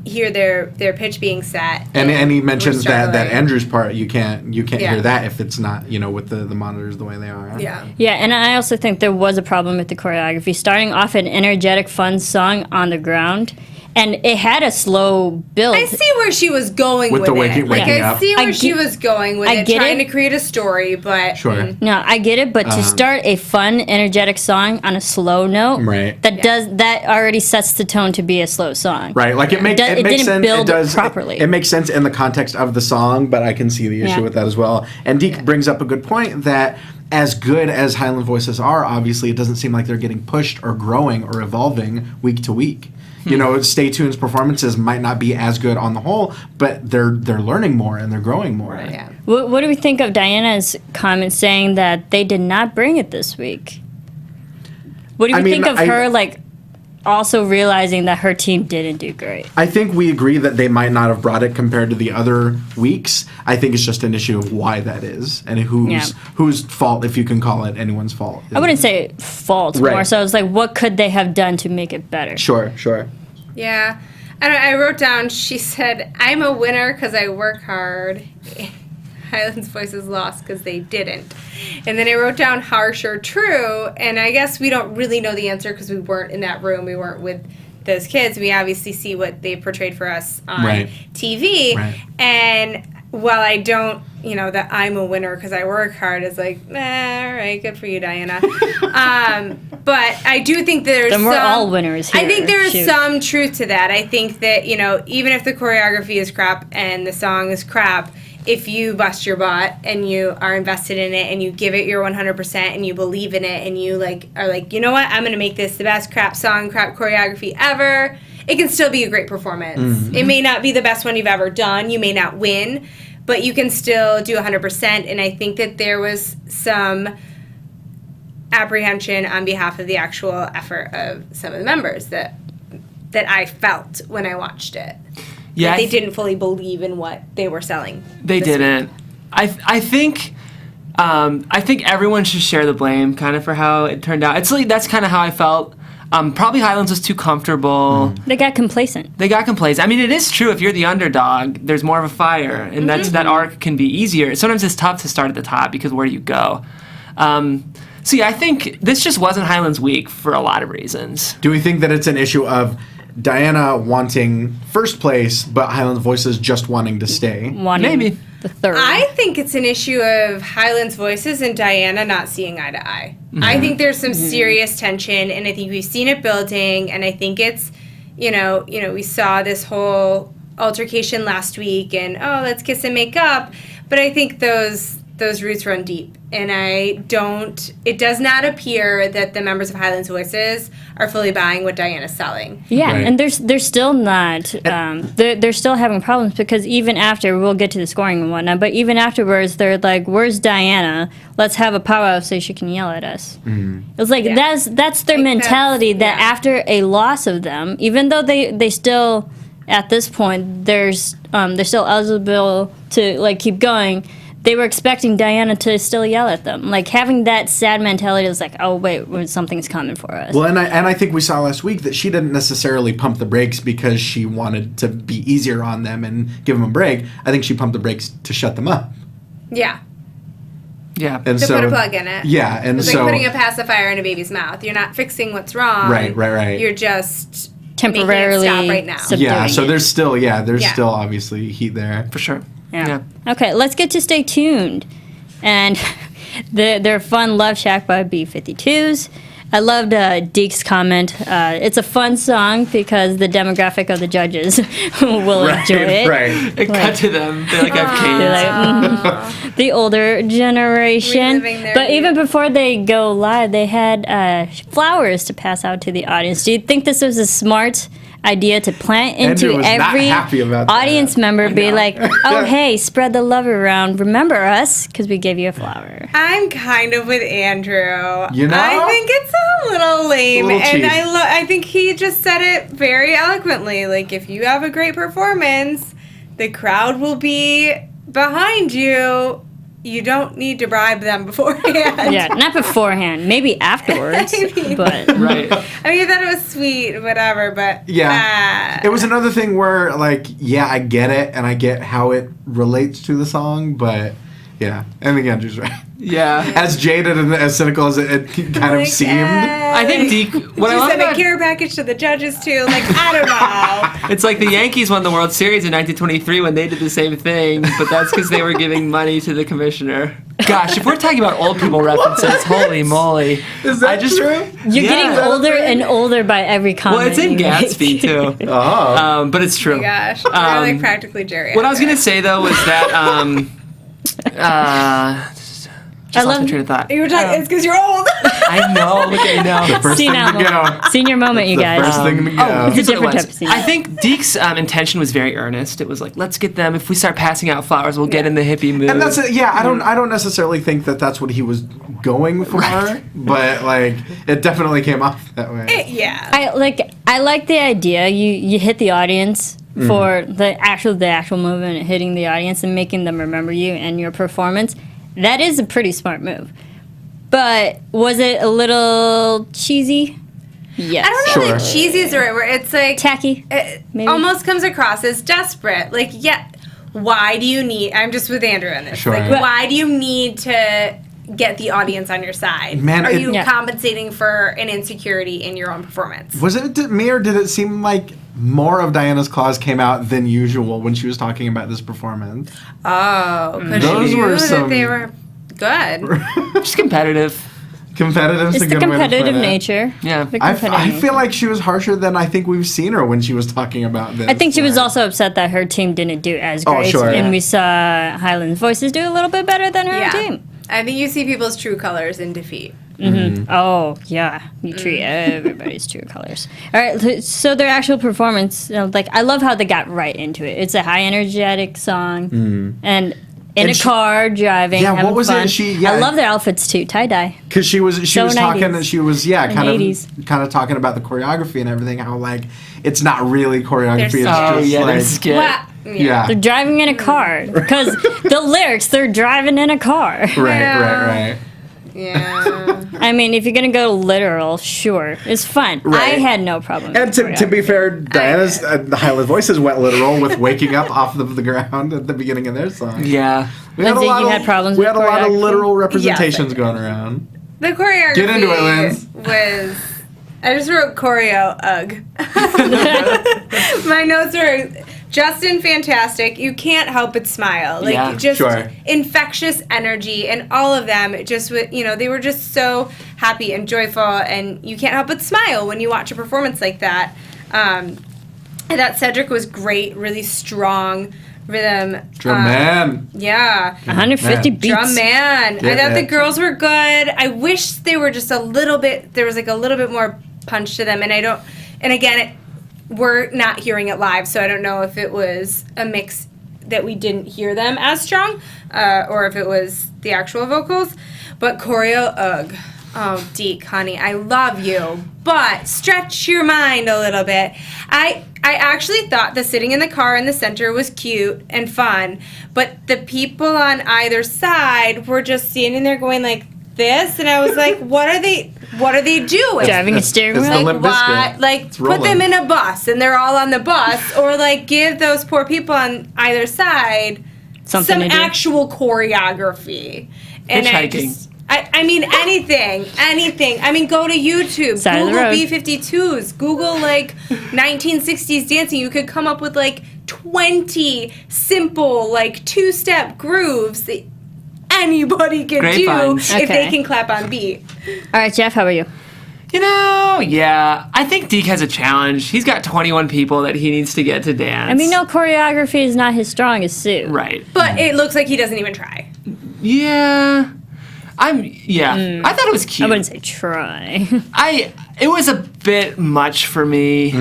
hear their pitch being set. And he mentions that Andrew's part, you can't hear that if it's not, with the monitors the way they are. Yeah. Yeah, and I also think there was a problem with the choreography. Starting off an energetic, fun song on the ground, and it had a slow build. I see where she was going with the it. waking I up. see where I she get- was going with I it, get trying it. to create a story, but Sure. No, I get it, but to start a fun, energetic song on a slow note, Right. that already sets the tone to be a slow song. Right, like it makes It it makes didn't sense. build it does properly. It makes sense in the context of the song, but I can see the issue Yeah. with that as well. And Deke brings up a good point that as good as Highland voices are, obviously it doesn't seem like they're getting pushed or growing or evolving week to week. You know, Stay Tuned's performances might not be as good on the whole, but they're learning more and they're growing more. yeah. What do we think of Diana's comment saying that they did not bring it this week? What do you I mean, think of her, like, also realizing that her team didn't do great? I think we agree that they might not have brought it compared to the other weeks. I think it's just an issue of why that is and whose fault, if you can call it anyone's fault. I wouldn't say fault Right. more so. It's like, what could they have done to make it better? Sure. Yeah. I wrote down, she said, I'm a winner because I work hard. Highland's voices lost because they didn't. And then I wrote down harsh or true, and I guess we don't really know the answer because we weren't in that room. We weren't with those kids. We obviously see what they portrayed for us on Right. TV. Right. And while I don't, that I'm a winner because I work hard is like, all right, good for you, Diana. But I do think there's Then we're some, all winners here. I think there's Shoot. some truth to that. I think that, even if the choreography is crap and the song is crap, if you bust your butt and you are invested in it and you give it your 100% and you believe in it and you are like, you know what, I'm going to make this the best crap song, crap choreography ever, it can still be a great performance. Mm-hmm. It may not be the best one you've ever done. You may not win, but you can still do 100%. And I think that there was some apprehension on behalf of the actual effort of some of the members that I felt when I watched it. Yeah, That they didn't fully believe in what they were selling. They this week. didn't. I think everyone should share the blame kind of for how it turned out. It's like that's kind of how I felt. Probably Highlands was too comfortable. They got complacent. They got complacent. I mean, it is true. If you're the underdog, there's more of a fire, and that arc can be easier. Sometimes it's tough to start at the top because where do you go? So yeah, I think this just wasn't Highlands' week for a lot of reasons. Do we think that it's an issue of Diana wanting first place, but Highland Voices just wanting to stay? Wanting Maybe. the third. I think it's an issue of Highland's voices and Diana not seeing eye to eye. I think there's some serious tension, and I think we've seen it building, and I think it's, we saw this whole altercation last week, and let's kiss and make up, but I think those roots run deep, and it does not appear that the members of Highland's Voices are fully buying what Diana's selling. Yeah, Right. and they're still not. They're still having problems because even after we'll get to the scoring and whatnot, but even afterwards they're like, "Where's Diana? Let's have a powwow so she can yell at us." It's like that's their mentality. That after a loss of them, even though they still at this point they're still eligible to keep going. They were expecting Diana to still yell at them. Like, having that sad mentality is like, oh, wait, something's coming for us. Well, and I think we saw last week that she didn't necessarily pump the brakes because she wanted to be easier on them and give them a break. I think she pumped the brakes to shut them up. Yeah. Yeah. And To so, put a plug in it. Yeah, and It's so like putting a pacifier in a baby's mouth. You're not fixing what's wrong. Right. You're just Temporarily making it stop right now. yeah, subduing so it. there's still Yeah. still obviously heat there. For sure. Yeah. Okay, let's get to Stay Tuned. And their fun Love Shack by B-52s. I loved Deke's comment. It's a fun song because the demographic of the judges will enjoy it. Right. It cut to them. They have They're kids. like, the older generation. Reliving their But youth. even before they go live, they had flowers to pass out to the audience. Do you think this was a smart idea to plant into Andrew was not every happy about that. audience member? Be like, oh, hey, spread the love around. Remember us because we gave you a flower. I'm kind of with Andrew. You know? I think it's a little lame, A little cheap. and I think he just said it very eloquently. Like, if you have a great performance, the crowd will be behind you. You don't need to bribe them beforehand. Yeah, not beforehand. Maybe afterwards. But Right. I mean, I thought it was sweet, whatever, but Yeah. It was another thing where, I get it, and I get how it relates to the song, but Yeah, I think Andrew's right. Yeah. As jaded and as cynical as it kind of seemed. I think Deke. What I You love sent a about care package to the judges too. Like, I don't know. it's like the Yankees won the World Series in 1923 when they did the same thing, but that's because they were giving money to the commissioner. Gosh, if we're talking about old people references, holy moly! Is that true? You're getting older and older by every comment. Well, it's in you make. Gatsby too. Oh. But it's true. Oh my gosh, we're like practically Jerry. What I was gonna say though was that just lost my train of thought. You were talking. It's because you're old. I know. Look at me now. First thing Senile to go. moment. Senior moment, you The guys. first thing to go. It's a Here's what it different was. type of scene. I think Deke's intention was very earnest. It was like, let's get them. If we start passing out flowers, we'll get in the hippie mood. And that's it. Yeah, I don't necessarily think that that's what he was going for, but like it definitely came off that way. Yeah. I like the idea. You hit the audience for the actual movement, hitting the audience and making them remember you and your performance. That is a pretty smart move. But was it a little cheesy? Yes. I don't know Sure. that cheesy is the right word. It's like Tacky. It maybe? almost comes across as desperate. Like, yeah, why do you need? I'm just with Andrew on this. Sure. Like, But- why do you need to get the audience on your side? Man, are it- you Yeah. compensating for an insecurity in your own performance? Was it me or did it seem like more of Diana's claws came out than usual when she was talking about this performance? Oh, because Those you were knew some- that they were good. just competitive. Competitive's It's a the good way to put competitive it. nature. Yeah. The I competitive feel like she was harsher than I think we've seen her when she was talking about this. I think she was Like- also upset that her team didn't do as Oh, great. sure. And Yeah. we saw Highland's Voices do a little bit better than her Yeah. team. I think you see people's true colors in defeat. Oh, yeah. You treat everybody's true colors. All right, so their actual performance, I love how they got right into it. It's a high energetic song. And in And a she- car, driving, Yeah, having what was it? fun. Yeah. I love their outfits, too. Tie-dye. Because she was So talking 90s. and she was kind 80s. of talking about the choreography and everything, how like it's not really choreography, There's it's so- Oh just yeah, like there's skit. Well, yeah. They're driving in a car. Because the lyrics, they're driving in a car. Right. Yeah. I mean, if you're going to go literal, sure. It's fun. Right. I had no problem And with to be choreography. fair, Diana's the Highland Voices went literal with waking up off of the ground at the beginning of their song. Yeah. We had a Lindsay, lot you of, had problems We with had a lot of choreography? literal representations Yes, I did. going around. The choreography Get into it, Linz. was. I just wrote choreo, ugh. My notes were Justin, fantastic. You can't help but smile. Like, Yeah, just sure. infectious energy, and all of them just, they were just so happy and joyful, and you can't help but smile when you watch a performance like that. I thought Cedric was great, really strong rhythm. Drum man. Yeah. 150 Man. beats. Drum man. Yeah, I thought yeah. the girls were good. I wish they were just a little bit. There was like a little bit more punch to them, and I don't. And again, we're not hearing it live, so I don't know if it was a mix that we didn't hear them as strong, or if it was the actual vocals. But choreo, ugh. Oh, Deke, honey, I love you, but stretch your mind a little bit. I actually thought the sitting in the car in the center was cute and fun, but the people on either side were just standing there going like this, and I was like, what are they doing? Driving a steering It's the wheel. Limp Why, Bizkit. like, It's put them rolling. in a bus and they're all on the bus, or like give those poor people on either side Something some to do. actual choreography. And Hitchhiking. I mean, anything. I mean, go to YouTube, Side of the Google road. B-52s, Google like 1960s dancing. You could come up with like 20 simple like two-step grooves that anybody can Great do finds. if they Okay. can clap on beat. All right, Jeff, how are you? You know, yeah. I think Deke has a challenge. He's got 21 people that he needs to get to dance. I mean, no, choreography is not his strongest suit. Right. But it looks like he doesn't even try. Yeah. I thought it was I cute. wouldn't say try. It was a bit much for me.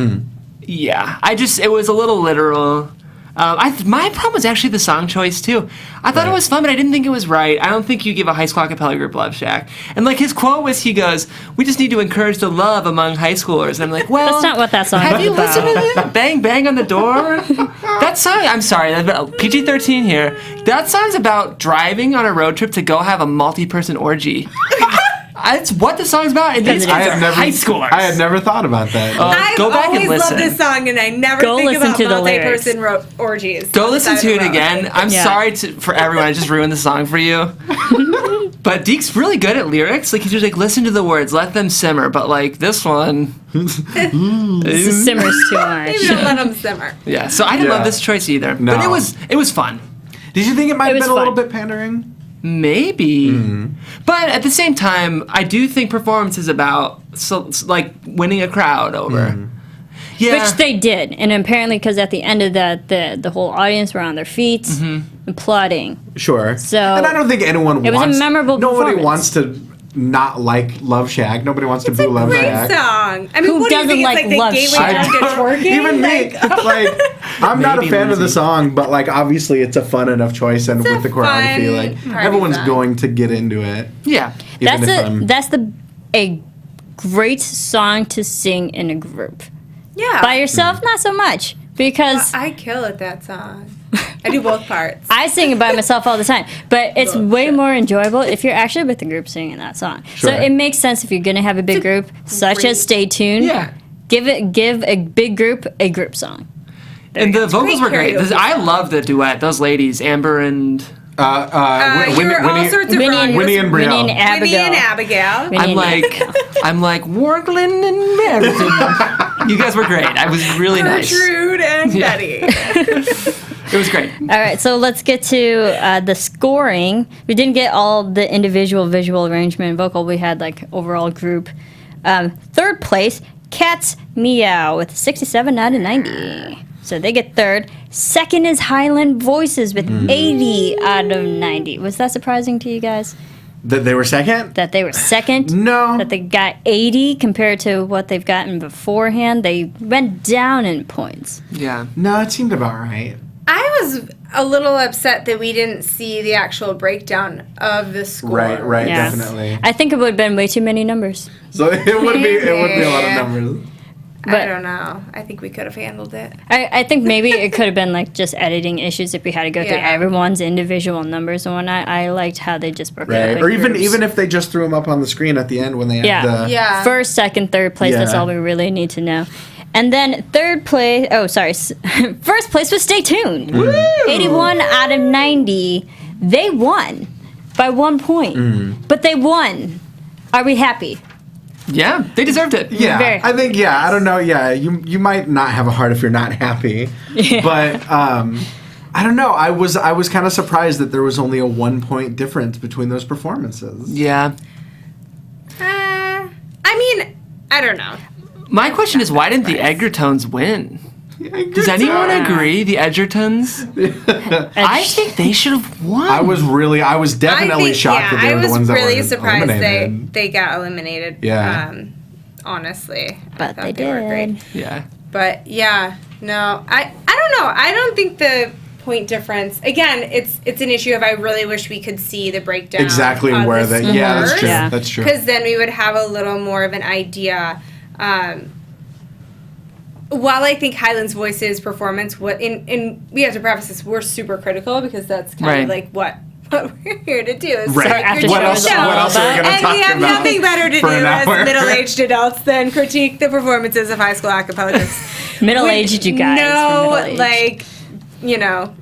Yeah. It was a little literal. My problem was actually the song choice too. I thought it Right. was fun, but I didn't think it was right. I don't think you give a high school acapella group Love Shack. And like his quote was, he goes, "We just need to encourage the love among high schoolers." And I'm like, well, That's not what that song have is you about. listened to it? Bang Bang on the Door? That song, I'm sorry, PG-13 here. That song's about driving on a road trip to go have a multi-person orgy. It's what the song's about. And these I kids had are never- high schoolers. I had never thought about that. I've Go back and always listen. loved this song, and I never Go think listen about to the multi-person orgies. Go on the listen side to of it the road. again. I'm Yeah. sorry for everyone. I just ruined the song for you. But Deke's really good at lyrics. Like he's just like, listen to the words, let them simmer. But like this one, This simmers too much. Maybe don't let them simmer. yeah. So I didn't Yeah. love this choice either. No. But it was fun. Did you think it might have was been a little fun. bit pandering? Maybe, but at the same time, I do think performance is about like winning a crowd over. Yeah, Which they did, and apparently because at the end of that, the whole audience were on their feet, applauding. Sure. So- and I don't think anyone It was a wants. memorable Nobody performance. wants to not like Love Shack. Nobody wants to It's boo a Love great Shack. song. I mean, Who what do you doesn't think? like It's like Love the gateway Shack? drug to twerking? Even me, like, I'm not a Maybe fan of the Lindsey. song, but like, obviously, it's a fun enough choice, and It's with a the choreography, fun like, party everyone's song. going to get into it. yeah. Even if I'm- That's a great song to sing in a group. Yeah. By yourself, not so much, because I kill at that song. I do both parts. I sing it by myself all the time, but it's way more enjoyable if you're actually with the group singing that song. So Sure. it makes sense if you're gonna have a big group, such great- as Stay Tuned. Yeah. Give a big group a group song. And the vocals Great were great. karaoke I song. love the duet. Those ladies, Amber and You're all sorts of wrong. Winnie and Winnie Brielle. and Abigail. Winnie and Abigail. Winnie I'm and like, I'm like Warglin and Meredith. You guys were great. I was really nice. Gertrude and Yeah. Betty. It was great. All right, so let's get to the scoring. We didn't get all the individual visual arrangement and vocal. We had like overall group. Third place, Cats Meow with 67 out of 90. So they get third. Second is Highland Voices with 80 out of 90. Was that surprising to you guys? That they were second? That they were second? No. That they got 80 compared to what they've gotten beforehand? They went down in points. Yeah. No, it seemed about right. I was a little upset that we didn't see the actual breakdown of the score. Right, Yeah. definitely. I think it would have been way too many numbers. So it would be a lot of Yeah. numbers. I But- don't know. I think we could have handled it. I think maybe it could have been like just editing issues if we had to go through Yeah. everyone's individual numbers and whatnot. I liked how they just broke it up. Right. in Or even groups. if they just threw them up on the screen at the end when they had Yeah. the Yeah. First, second, third place. That's Yeah. all we really need to know. And then third place. Oh, sorry. First place was Stay Tuned. 81 out of 90. They won by 1 point, but they won. Are we happy? Yeah, they deserved it. Yeah, Very- I think I don't know. Yeah, you might not have a heart if you're not happy, but I don't know. I was kind of surprised that there was only a 1 point difference between those performances. Yeah. I mean, I don't know. My question is, why didn't the Egertons win? Does anyone agree? The Edgertons? I think they should have won. I was definitely shocked that they I were the was ones that really were surprised eliminated. they got eliminated. Yeah. Honestly, I But thought they were did. great. Yeah. But yeah, no, I don't know. I don't think the point difference. Again, it's an issue of I really wish we could see the breakdown. Exactly of where the the yeah, that's true. Yeah. That's true. Because then we would have a little more of an idea. While I think Highland's Voices performance, in we have to preface this, we're super critical because that's kind Right. of like what we're here to do is Right. critique After your What else? shows show. What else are we going to And talk we have about? nothing better to do for an as hour? middle-aged adults than critique the performances of high school acapella groups. Middle-aged, you guys. No, we're middle-aged. like, no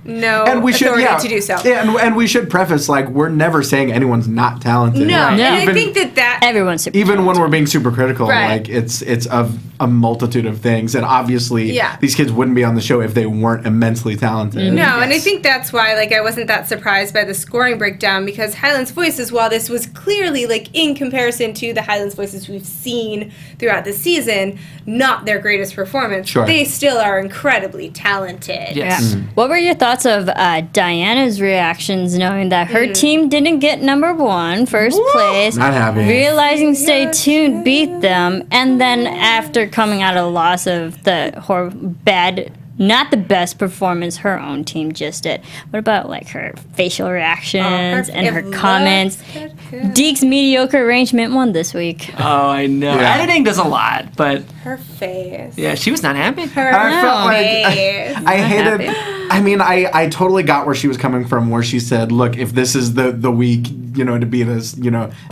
And we should, authority to do so. Yeah, and we should preface like we're never saying anyone's not talented. No, Like, and I even, think that Everyone's super even when talented. we're being super critical, Right. like it's of a multitude of things, and obviously Yeah. these kids wouldn't be on the show if they weren't immensely talented. No, and I think that's why, like, I wasn't that surprised by the scoring breakdown because Highland's Voices, while this was clearly, like, in comparison to the Highland's Voices we've seen throughout the season, not their greatest performance, Sure. they still are incredibly talented. Yes. Yeah. What were your thoughts of Diana's reactions knowing that her team didn't get number one, first place, Not happy. realizing Stay Tuned beat them, and then after coming out of the loss of the bad, not the best performance her own team just did? What about like her facial reactions and her comments? Deke's mediocre arrangement won this week. Oh, I know. Yeah. Editing does a lot, but Her face. yeah, she was not happy. Her I felt like face. I hated. happy. I mean, I totally got where she was coming from, where she said, look, if this is the week, to beat us,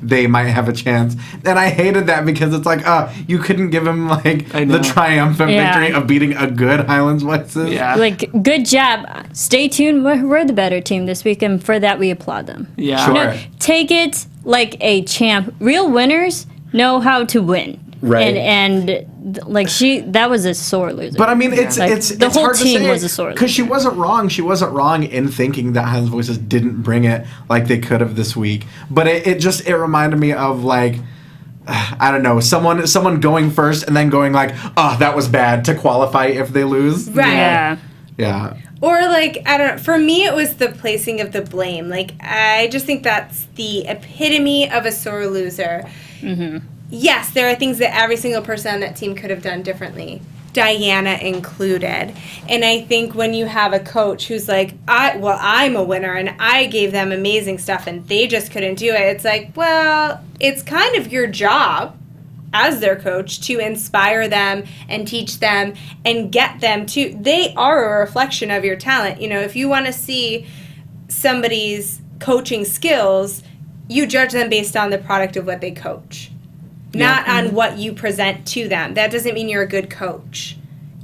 they might have a chance. And I hated that because it's like, you couldn't give him, like, the triumphant victory of beating a good Highlands Voices. Yeah. Like, good job. Stay tuned. We're the better team this week, and for that, we applaud them. Yeah. Sure. Take it like a champ. Real winners know how to win. Right. And like that was a sore loser. But I mean, it's the whole hard team to say was a sore loser. because she wasn't wrong. She wasn't wrong in thinking that Highlands Voices didn't bring it like they could have this week. But it reminded me of like, I don't know, someone going first and then going like, oh, that was bad to qualify if they lose. Right. Yeah. Yeah. Or, like, I don't know. For me, it was the placing of the blame. Like, I just think that's the epitome of a sore loser. Mm-hmm. Yes, there are things that every single person on that team could have done differently, Diana included. And I think when you have a coach who's like, I'm a winner and I gave them amazing stuff and they just couldn't do it, it's like, well, it's kind of your job as their coach to inspire them and teach them and get them to, they are a reflection of your talent. If you want to see somebody's coaching skills, you judge them based on the product of what they coach, not on what you present to them. That doesn't mean you're a good coach.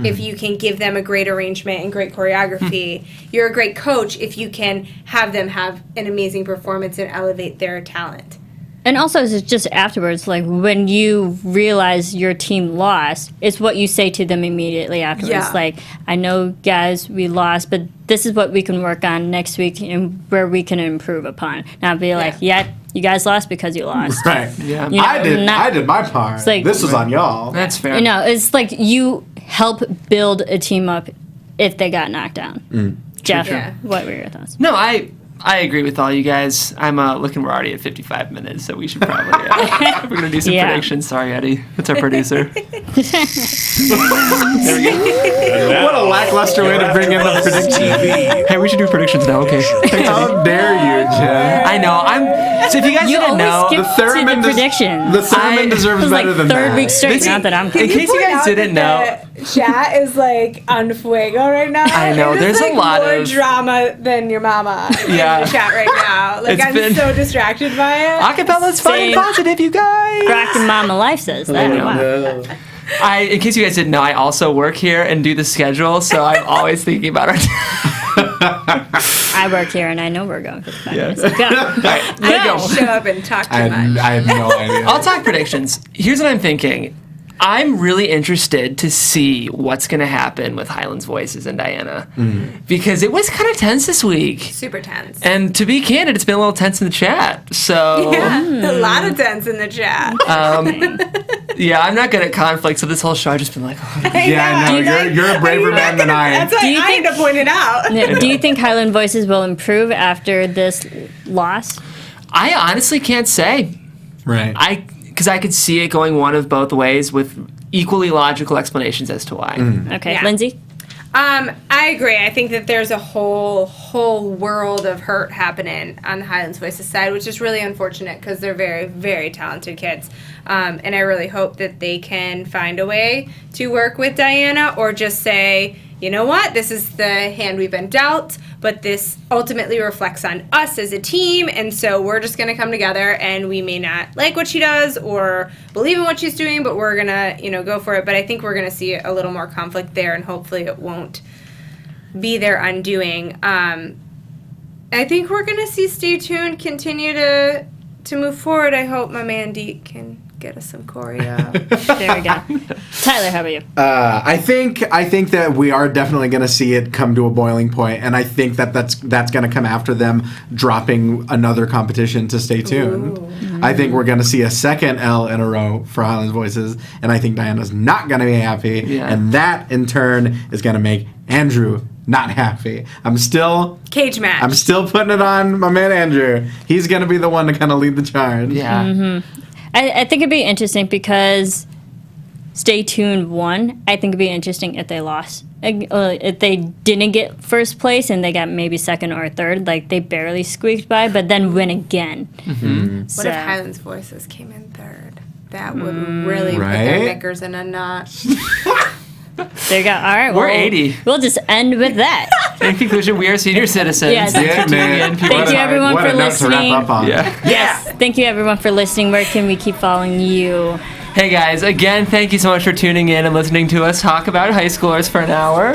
If you can give them a great arrangement and great choreography, you're a great coach if you can have them have an amazing performance and elevate their talent. And also, it's just afterwards, like when you realize your team lost, it's what you say to them immediately afterwards. Yeah. Like, I know, guys, we lost, but this is what we can work on next week and where we can improve upon. Not be like, you guys lost because you lost. Right. Yeah. I did my part. like- This was on y'all. That's fair. It's like you help build a team up if they got knocked down. Jeff, Yeah. what were your thoughts? No, I agree with all you guys. I'm looking. We're already at 55 minutes, so we should probably. We're gonna do some predictions. Sorry, Eddie. That's our producer. What a lackluster way to bring in the prediction. Hey, we should do predictions now. Okay. How dare you, Jen? I know. So if you guys didn't know, skip The theremin to the predictions. The theremin deserves It was better like than third that. week straight. Listen, Not that I'm. in case you guys didn't know, The chat is like on fuego right now. I know, It is, there's a like, lot more of- drama than your mama Yeah. in the chat right now. Like, It's I'm been- so distracted by it. acapella's fun and Same. positive, you guys. Rockin' Mama Life says that. know. Wow. In case you guys didn't know, I also work here and do the schedule, so I'm always thinking about our. I work here and I know we're going for the 5 minutes. Go. Alright, I go. don't show up and talk too I much. have no idea. I'll talk predictions. Here's what I'm thinking. I'm really interested to see what's going to happen with Highlands Voices and Diana. Because it was kind of tense this week. Super tense. And to be candid, it's been a little tense in the chat. So, Yeah, a lot of tense in the chat. yeah, I'm not good at conflict, so this whole show I've just been like, oh. Yeah, no, you're a braver man than I am. That's why Do you I had to point it out. Do you think Highland Voices will improve after this loss? I honestly can't say. Right. Because I could see it going one of both ways with equally logical explanations as to why. Okay, Yeah. Lindsay? I agree. I think that there's a whole world of hurt happening on the Highlands Voices side, which is really unfortunate because they're very, very talented kids. And I really hope that they can find a way to work with Diana or just say, you know what, this is the hand we've been dealt, but this ultimately reflects on us as a team, and so we're just going to come together, and we may not like what she does or believe in what she's doing, but we're going to, go for it. But I think we're going to see a little more conflict there, and hopefully it won't be their undoing. I think we're going to see Stay Tuned continue to move forward. I hope my man Deke can get us some choreo. There we go. Tyler, how about you? I think that we are definitely going to see it come to a boiling point, and I think that's going to come after them dropping another competition to Stay Tuned. I think we're going to see a second L in a row for Highlands Voices, and I think Diana's not going to be happy, Yeah. and that in turn is going to make Andrew not happy. Cage match. I'm still putting it on my man Andrew. He's going to be the one to kind of lead the charge. Yeah. I think it'd be interesting because Stay Tuned won. I think it'd be interesting if they lost. If they didn't get first place and they got maybe second or third, like they barely squeaked by, but then win again. What if Highlands Voices came in third? That would really put Right? their knickers in a knot. There you go. All right. We're well, 80. We'll just end with that. In conclusion, we are senior citizens. Yes. Thanks Yeah, for tuning man. in. People Thank you, everyone, What for a note to listening. wrap up on. Yeah. Yes. Thank you, everyone, for listening. Where can we keep following you? Hey guys, again, thank you so much for tuning in and listening to us talk about high schoolers for an hour.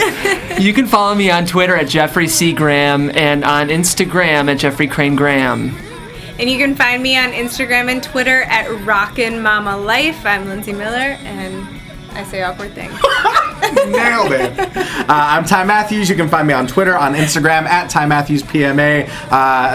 You can follow me on Twitter at Jeffrey C. Graham and on Instagram at Jeffrey Crane Graham. And you can find me on Instagram and Twitter at Rockin' Mama Life. I'm Lindsey Miller, and I say awkward things. Nailed it. I'm Ty Matthews. You can find me on Twitter, on Instagram at Ty Matthews PMA.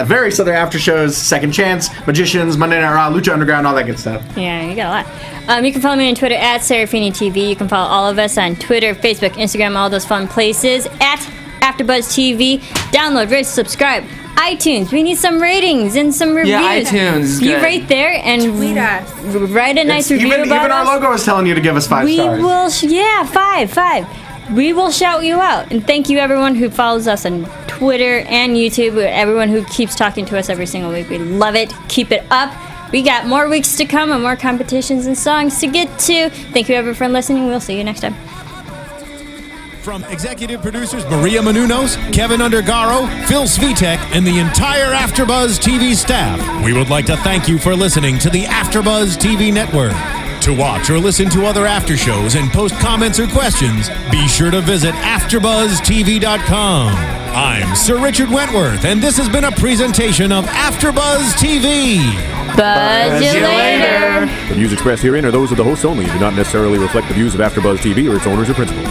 Various other after shows, Second Chance, Magicians, Monday Night Raw, Lucha Underground, all that good stuff. Yeah, you got a lot. You can follow me on Twitter at Serafini TV. You can follow all of us on Twitter, Facebook, Instagram, all those fun places at AfterBuzz TV. Download, rate, subscribe. iTunes. We need some ratings and some reviews. Yeah, iTunes is You good. rate there and Tweet us. write a nice review Even about our us. logo is telling you to give us 5 We stars. will, five. We will shout you out. And thank you, everyone who follows us on Twitter and YouTube. Everyone who keeps talking to us every single week. We love it. Keep it up. We got more weeks to come and more competitions and songs to get to. Thank you, everyone, for listening. We'll see you next time. From executive producers Maria Menounos, Kevin Undergaro, Phil Svitek, and the entire AfterBuzz TV staff, we would like to thank you for listening to the AfterBuzz TV network. To watch or listen to other after shows and post comments or questions, be sure to visit AfterBuzzTV.com. I'm Sir Richard Wentworth, and this has been a presentation of AfterBuzz TV. Buzz you later. The views expressed herein are those of the hosts only and do not necessarily reflect the views of AfterBuzz TV or its owners or principals.